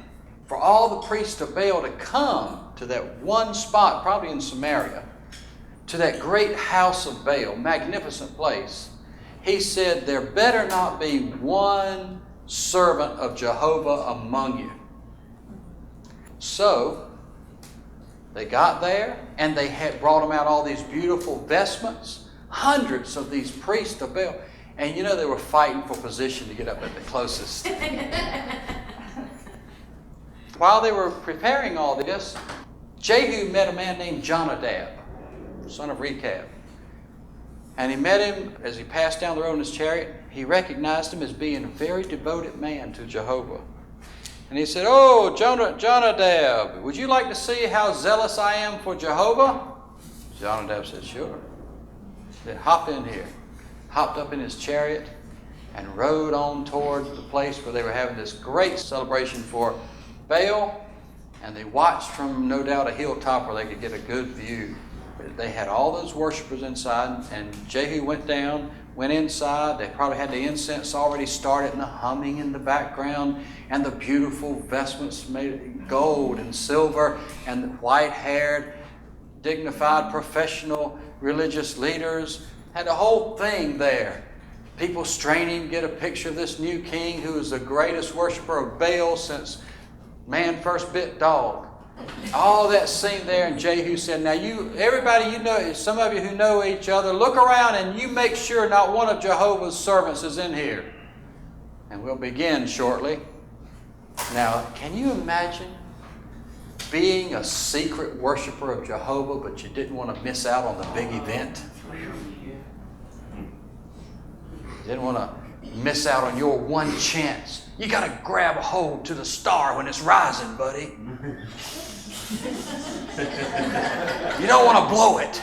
for all the priests of Baal to come to that one spot, probably in Samaria, to that great house of Baal, magnificent place, he said, there better not be one servant of Jehovah among you. So, they got there, and they had brought them out all these beautiful vestments, hundreds of these priests of Baal. And you know, they were fighting for position to get up at the closest. While they were preparing all this, Jehu met a man named Jonadab, son of Rechab. And he met him as he passed down the road in his chariot. He recognized him as being a very devoted man to Jehovah. And he said, oh, Jonadab, would you like to see how zealous I am for Jehovah? Jonadab said, sure. He said, hop in here. Hopped up in his chariot and rode on toward the place where they were having this great celebration for Baal. And they watched from, no doubt, a hilltop where they could get a good view. They had all those worshipers inside, and Jehu went down, went inside. They probably had the incense already started and the humming in the background, and the beautiful vestments made of gold and silver, and the white-haired, dignified, professional religious leaders. Had the whole thing there. People straining to get a picture of this new king who is the greatest worshiper of Baal since man first bit dog. All that scene there, and Jehu said, now everybody you know, some of you who know each other, look around and you make sure not one of Jehovah's servants is in here. And we'll begin shortly. Now, can you imagine being a secret worshiper of Jehovah, but you didn't want to miss out on the big event? You didn't want to miss out on your one chance. You got to grab a hold to the star when it's rising, buddy. You don't want to blow it.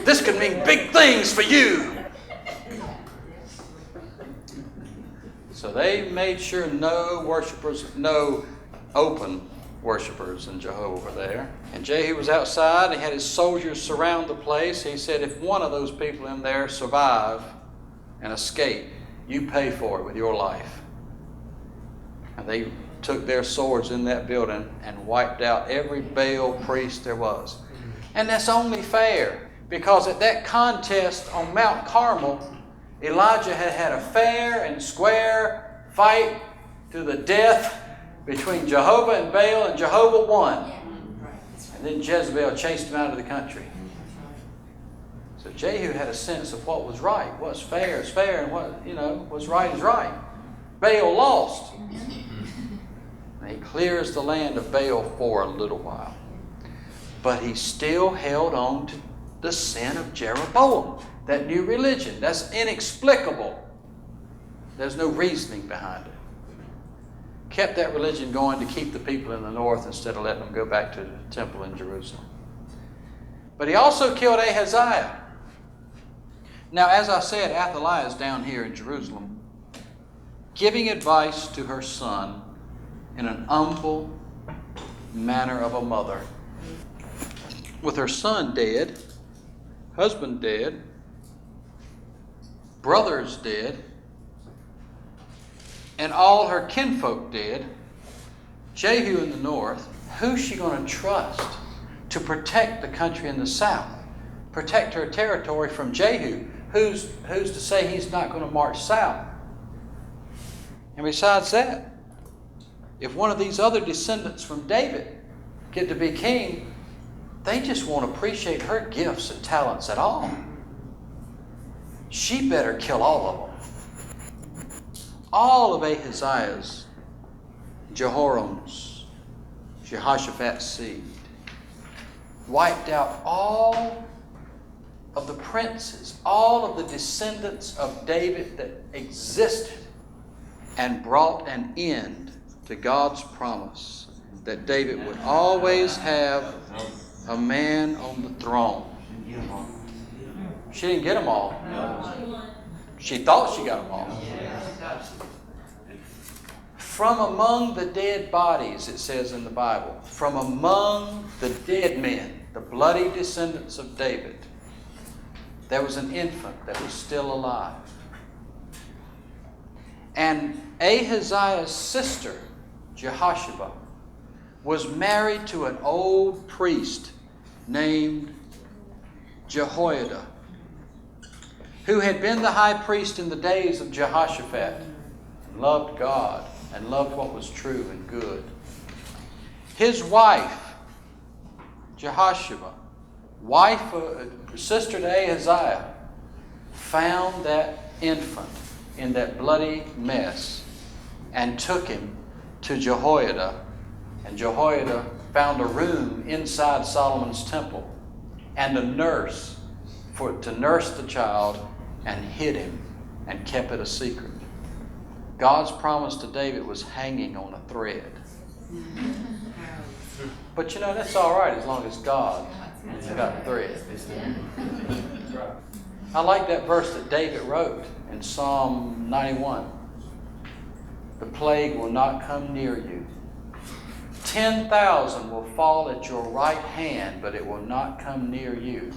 This could mean big things for you. So they made sure no open worshipers in Jehovah were there. And Jehu was outside. He had his soldiers surround the place. He said, if one of those people in there survive and escape, you pay for it with your life. And they took their swords in that building and wiped out every Baal priest there was. And that's only fair, because at that contest on Mount Carmel, Elijah had a fair and square fight to the death between Jehovah and Baal, and Jehovah won. And then Jezebel chased him out of the country. So Jehu had a sense of what was right. What's fair is fair, and what's right is right. Baal lost. And he clears the land of Baal for a little while. But he still held on to the sin of Jeroboam, that new religion. That's inexplicable. There's no reasoning behind it. Kept that religion going to keep the people in the north instead of letting them go back to the temple in Jerusalem. But he also killed Ahaziah. Now, as I said, Athaliah is down here in Jerusalem, giving advice to her son in an humble manner of a mother. With her son dead, husband dead, brothers dead, and all her kinfolk dead, Jehu in the north, who's she going to trust to protect the country in the south? Protect her territory from Jehu? Who's to say he's not going to march south? And besides that, if one of these other descendants from David get to be king, they just won't appreciate her gifts and talents at all. She better kill all of them. All of Ahaziah's, Jehoram's, Jehoshaphat's seed wiped out all of the princes, all of the descendants of David that existed, and brought an end to God's promise that David would always have a man on the throne. She didn't get them all. She thought she got them all. From among the dead bodies, it says in the Bible, from among the dead men, the bloody descendants of David, there was an infant that was still alive. And Ahaziah's sister, Jehoshaphat, was married to an old priest named Jehoiada, who had been the high priest in the days of Jehoshaphat, and loved God and loved what was true and good. His wife, Jehoshaphat, sister to Ahaziah, found that infant in that bloody mess and took him to Jehoiada. And Jehoiada found a room inside Solomon's temple and a nurse to nurse the child, and hid him and kept it a secret. God's promise to David was hanging on a thread. But you know, that's all right as long as God has got the thread. I like that verse that David wrote in Psalm 91. The plague will not come near you. 10,000 will fall at your right hand, but it will not come near you.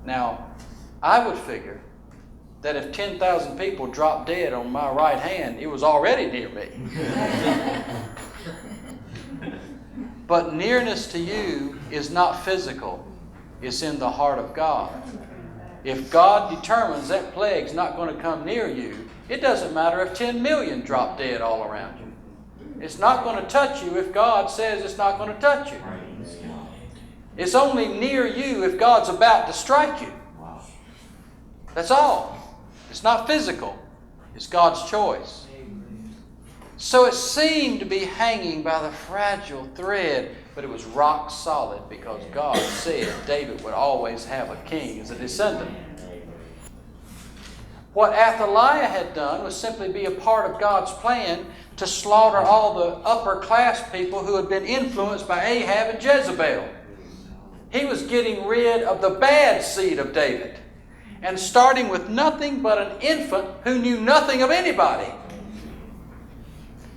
Now, I would figure that if 10,000 people dropped dead on my right hand, it was already near me. But nearness to you is not physical. It's in the heart of God. If God determines that plague's not going to come near you, it doesn't matter if 10 million drop dead all around you. It's not going to touch you if God says it's not going to touch you. It's only near you if God's about to strike you. That's all. It's not physical. It's God's choice. So it seemed to be hanging by the fragile thread, but it was rock solid because God said David would always have a king as a descendant. What Athaliah had done was simply be a part of God's plan to slaughter all the upper class people who had been influenced by Ahab and Jezebel. He was getting rid of the bad seed of David and starting with nothing but an infant who knew nothing of anybody.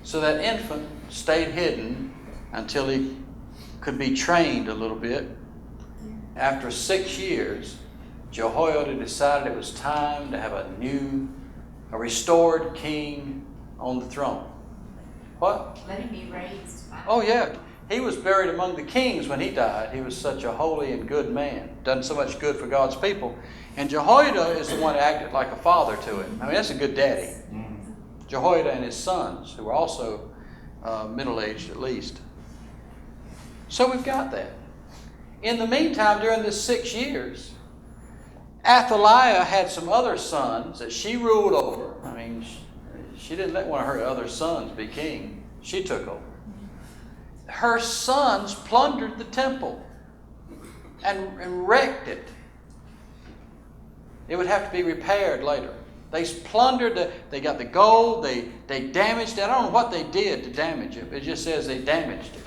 So that infant stayed hidden until he could be trained a little bit. After 6 years, Jehoiada decided it was time to have a restored king on the throne. What? Let him be raised. Oh yeah. He was buried among the kings when he died. He was such a holy and good man. Done so much good for God's people. And Jehoiada is the one that acted like a father to him. I mean, that's a good daddy. Jehoiada and his sons, who were also middle-aged at least. So we've got that. In the meantime, during this 6 years, Athaliah had some other sons that she ruled over. I mean, she didn't let one of her other sons be king. She took over. Her sons plundered the temple and wrecked it. It would have to be repaired later. They plundered, they got the gold, they damaged it. I don't know what they did to damage it. It just says they damaged it.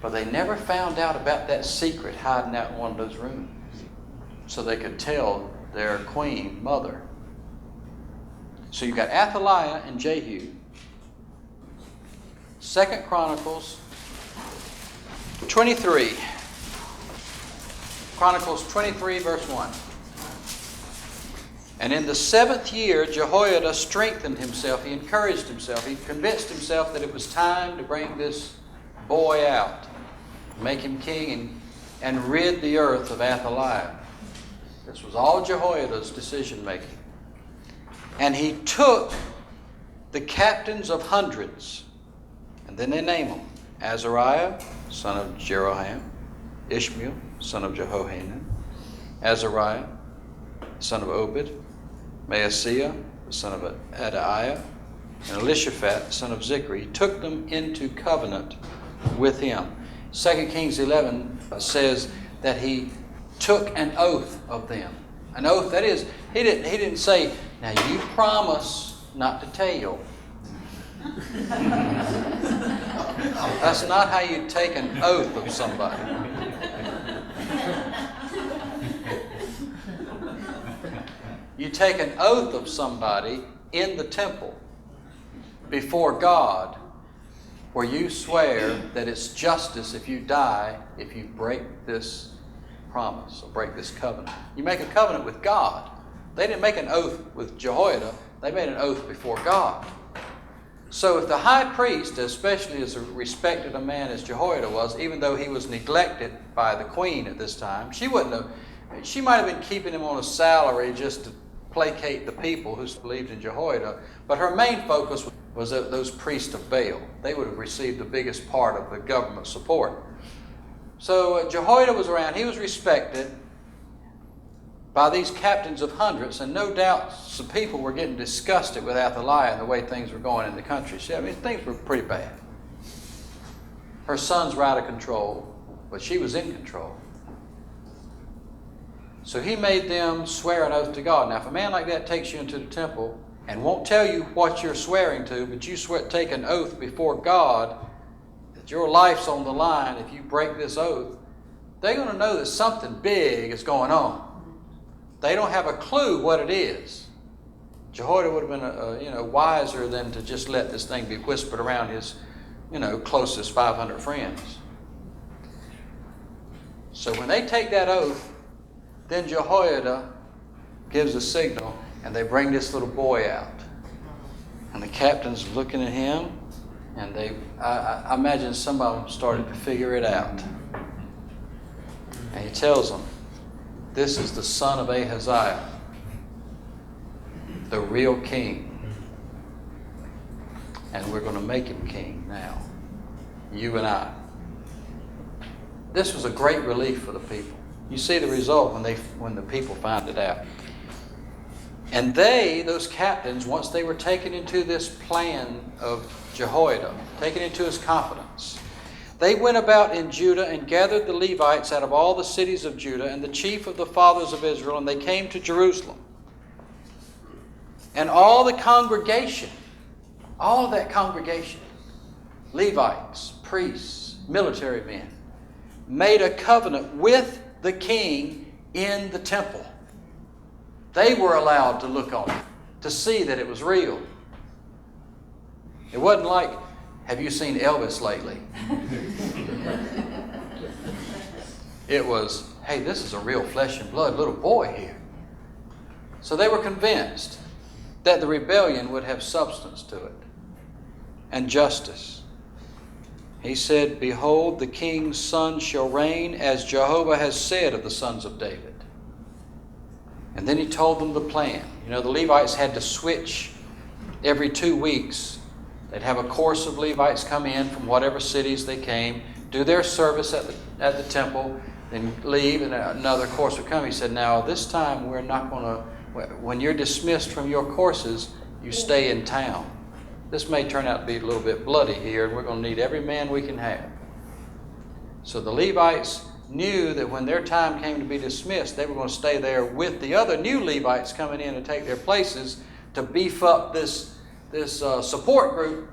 But they never found out about that secret hiding out in one of those rooms, so they could tell their queen mother. So you've got Athaliah and Jehu. 2 Chronicles 23. Chronicles 23 verse 1. And in the 7th year, Jehoiada strengthened himself. He encouraged himself. He convinced himself that it was time to bring this boy out, make him king, and rid the earth of Athaliah. This was all Jehoiada's decision making. And he took the captains of hundreds, and then they name them: Azariah, son of Jeroham; Ishmael, son of Jehohanan; Azariah, son of Obed; Maaseiah, the son of Adaiah; and Elishaphat, son of Zichri. He took them into covenant with him. 2 Kings 11 says that he took an oath of them. An oath, that is, he didn't say, now you promise not to tell. That's not how you take an oath of somebody. You take an oath of somebody in the temple before God, where you swear that it's justice if you die, if you break this promise or break this covenant. You make a covenant with God. They didn't make an oath with Jehoiada. They made an oath before God. So if the high priest, especially as respected a man as Jehoiada was, even though he was neglected by the queen at this time, she might have been keeping him on a salary just to placate the people who believed in Jehoiada, but her main focus was those priests of Baal. They would have received the biggest part of the government support. So Jehoiada was around. He was respected by these captains of hundreds, and no doubt some people were getting disgusted with Athaliah and the way things were going in the country. I mean, things were pretty bad. Her sons were out of control, but she was in control. So he made them swear an oath to God. Now, if a man like that takes you into the temple and won't tell you what you're swearing to, but you take an oath before God that your life's on the line if you break this oath, they're going to know that something big is going on. They don't have a clue what it is. Jehoiada would have been wiser than to just let this thing be whispered around his closest 500 friends. So when they take that oath, then Jehoiada gives a signal, and they bring this little boy out. And the captain's looking at him, and I imagine some of them started to figure it out. And he tells them, this is the son of Ahaziah, the real king. And we're going to make him king now, you and I. This was a great relief for the people. You see the result when the people found it out. And those captains, once they were taken into this plan of Jehoiada, taken into his confidence, they went about in Judah and gathered the Levites out of all the cities of Judah and the chief of the fathers of Israel, and they came to Jerusalem. And all the congregation, all of that congregation, Levites, priests, military men, made a covenant with the king in the temple. They were allowed to look on it, to see that it was real. It wasn't like, have you seen Elvis lately? It was, hey, this is a real flesh and blood little boy here. So they were convinced that the rebellion would have substance to it and justice. He said, behold, the king's son shall reign as Jehovah has said of the sons of David. And then he told them the plan. The Levites had to switch every 2 weeks. They'd have a course of Levites come in from whatever cities they came, do their service at the temple, then leave, and another course would come. He said, now this time we're not going to, when you're dismissed from your courses, you stay in town. This may turn out to be a little bit bloody here, and we're going to need every man we can have. So the Levites knew that when their time came to be dismissed, they were going to stay there with the other new Levites coming in and take their places to beef up this support group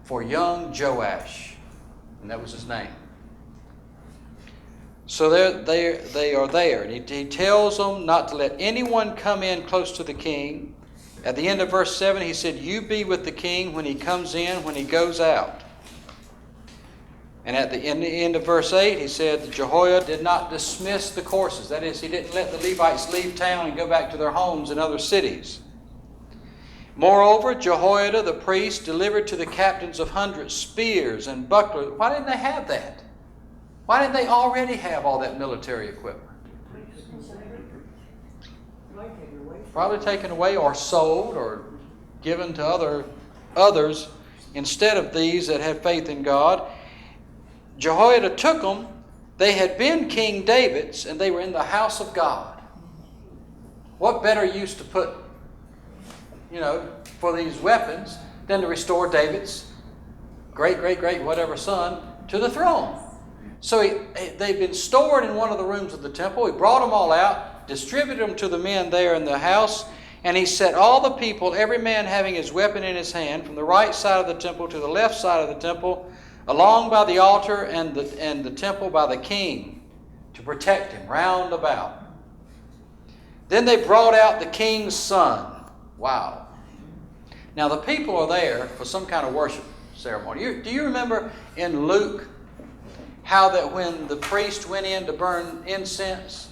for young Joash. And that was his name. So they are there. And he tells them not to let anyone come in close to the king. At the end of verse 7, he said, you be with the king when he comes in, when he goes out. And at the end of verse 8, he said that Jehoiada did not dismiss the courses. That is, he didn't let the Levites leave town and go back to their homes in other cities. Moreover, Jehoiada the priest delivered to the captains of hundreds spears and bucklers. Why didn't they have that? Why didn't they already have all that military equipment? Probably taken away or sold or given to others instead of these that had faith in God. Jehoiada took them. They had been King David's, and they were in the house of God. What better use to put, for these weapons than to restore David's great whatever son to the throne? So they've been stored in one of the rooms of the temple. He brought them all out, distributed them to the men there in the house, and he set all the people, every man having his weapon in his hand, from the right side of the temple to the left side of the temple, along by the altar and the temple by the king, to protect him round about. Then they brought out the king's son. Wow. Now the people are there for some kind of worship ceremony. Do you remember in Luke how that when the priest went in to burn incense,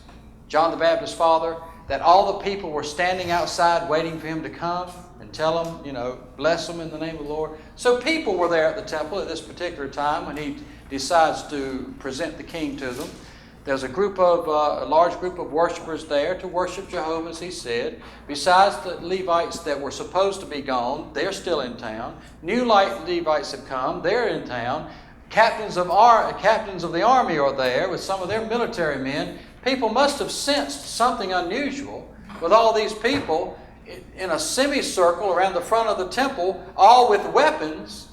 John the Baptist's father, that all the people were standing outside waiting for him to come and tell them, bless them in the name of the Lord. So people were there at the temple at this particular time when he decides to present the king to them. There's a large group of worshipers there to worship Jehovah, as he said. Besides the Levites that were supposed to be gone, they're still in town. New Levites have come, they're in town. Captains of the army are there with some of their military men. People must have sensed something unusual with all these people in a semicircle around the front of the temple, all with weapons.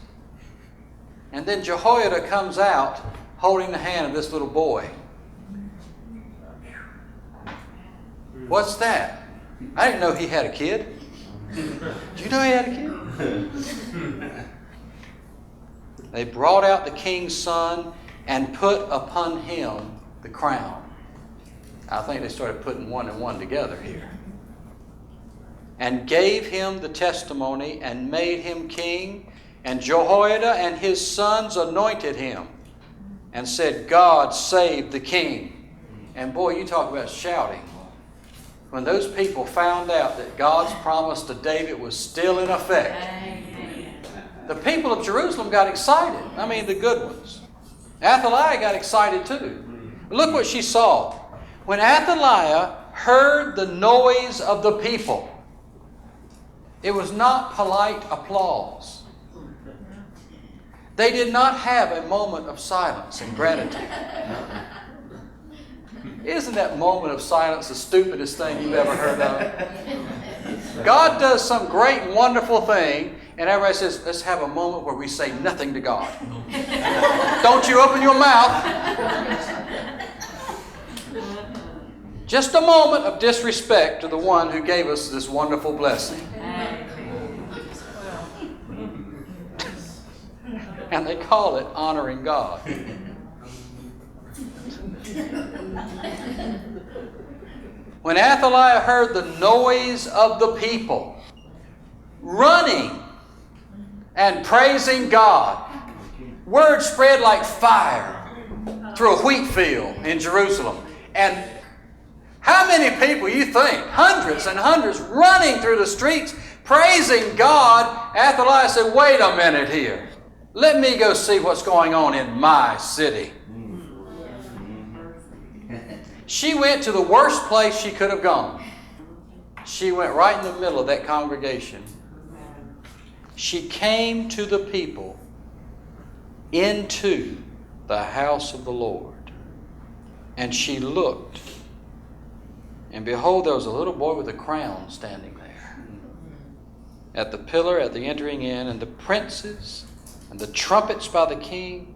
And then Jehoiada comes out holding the hand of this little boy. What's that? I didn't know he had a kid. Did you know he had a kid? They brought out the king's son and put upon him the crown. I think they started putting one and one together here. And gave him the testimony and made him king. And Jehoiada and his sons anointed him and said, God save the king. And boy, you talk about shouting. When those people found out that God's promise to David was still in effect, the people of Jerusalem got excited. I mean, the good ones. Athaliah got excited too. Look what she saw. When Athaliah heard the noise of the people, it was not polite applause. They did not have a moment of silence and gratitude. Isn't that moment of silence the stupidest thing you've ever heard of? God does some great and wonderful thing, and everybody says, let's have a moment where we say nothing to God. Don't you open your mouth. Just a moment of disrespect to the one who gave us this wonderful blessing. And they call it honoring God. When Athaliah heard the noise of the people running and praising God, word spread like fire through a wheat field in Jerusalem. And how many people you think? Hundreds and hundreds running through the streets praising God. Athaliah said, wait a minute here. Let me go see what's going on in my city. She went to the worst place she could have gone. She went right in the middle of that congregation. She came to the people into the house of the Lord. And she looked. And behold, there was a little boy with a crown standing there at the pillar at the entering in, and the princes and the trumpets by the king.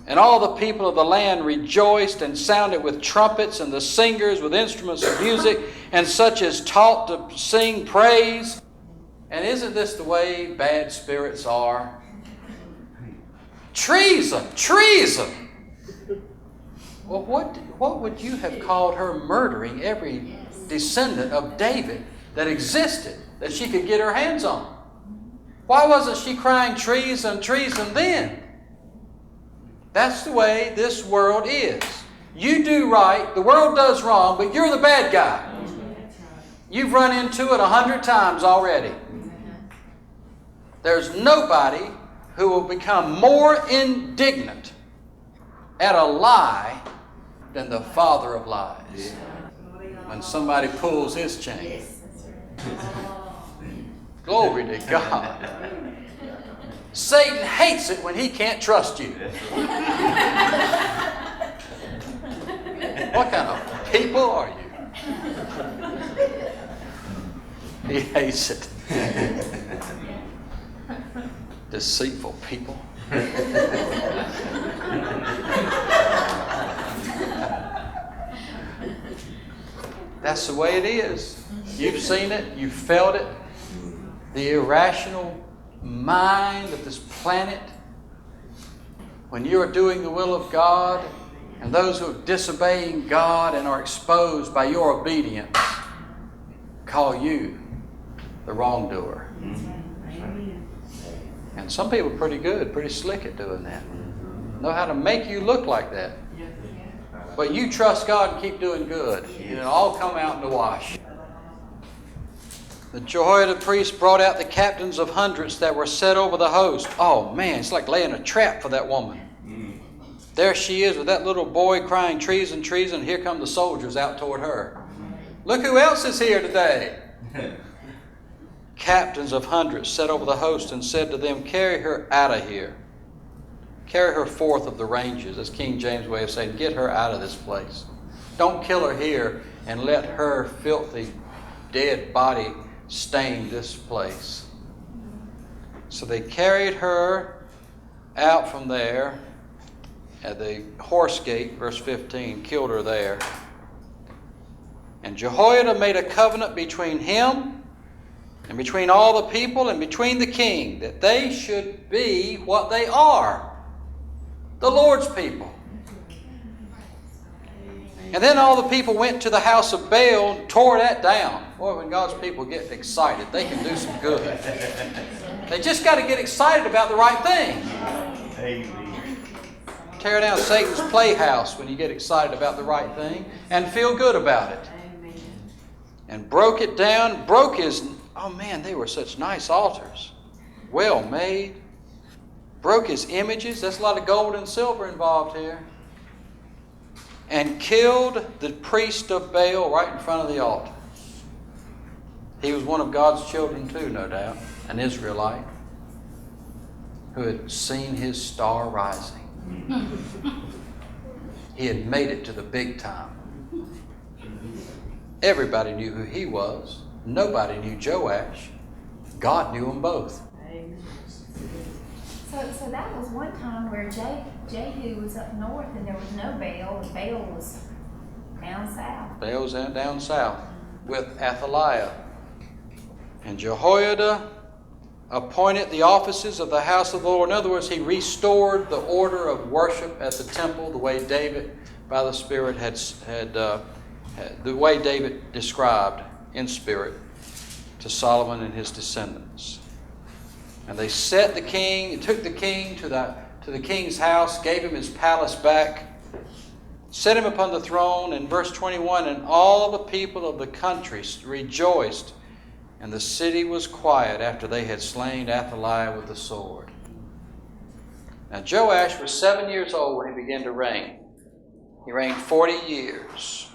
And all the people of the land rejoiced and sounded with trumpets, and the singers with instruments of music, and such as taught to sing praise. And isn't this the way bad spirits are? Treason! Treason! Well, what would you have called her murdering every descendant of David that existed, that she could get her hands on? Why wasn't she crying treason, treason then? That's the way this world is. You do right, the world does wrong, but you're the bad guy. You've run into it 100 times already. There's nobody who will become more indignant at a lie than the father of lies. When somebody pulls his chain. Glory to God. Satan hates it when he can't trust you. What kind of people are you? He hates it. Deceitful people. That's the way it is. You've seen it. You've felt it. The irrational mind of this planet. When you are doing the will of God, and those who are disobeying God and are exposed by your obedience call you the wrongdoer. And some people are pretty good, pretty slick at doing that. Know how to make you look like that. But you trust God and keep doing good. And it'll all come out in the wash. The Jehoiada priest brought out the captains of hundreds that were set over the host. Oh man, it's like laying a trap for that woman. There she is with that little boy crying treason, treason. Here come the soldiers out toward her. Look who else is here today. Captains of hundreds set over the host and said to them, carry her out of here. Carry her forth of the ranges. That's King James' way of saying, get her out of this place. Don't kill her here and let her filthy dead body stain this place. So they carried her out from there at the horse gate, verse 15, killed her there. And Jehoiada made a covenant between him and between all the people and between the king, that they should be what they are, the Lord's people. And then all the people went to the house of Baal and tore that down. Boy, when God's people get excited, they can do some good. They just got to get excited about the right thing. Amen. Tear down Satan's playhouse when you get excited about the right thing and feel good about it. And broke it down, broke his, oh man, they were such nice altars. Well made. Broke his images. That's a lot of gold and silver involved here. And killed the priest of Baal right in front of the altar. He was one of God's children too, no doubt, an Israelite who had seen his star rising. He had made it to the big time. Everybody knew who he was. Nobody knew Joash. God knew them both. So that was one time where Jehu was up north and there was no Baal, and Baal was down south. Baal was down south with Athaliah. And Jehoiada appointed the offices of the house of the Lord. In other words, he restored the order of worship at the temple the way David, by the Spirit, the way David described in spirit to Solomon and his descendants. And they set the king, took the king to the king's house, gave him his palace back, set him upon the throne. In verse 21, and all the people of the country rejoiced, and the city was quiet after they had slain Athaliah with the sword. Now Joash was 7 years old when he began to reign. He reigned 40 years.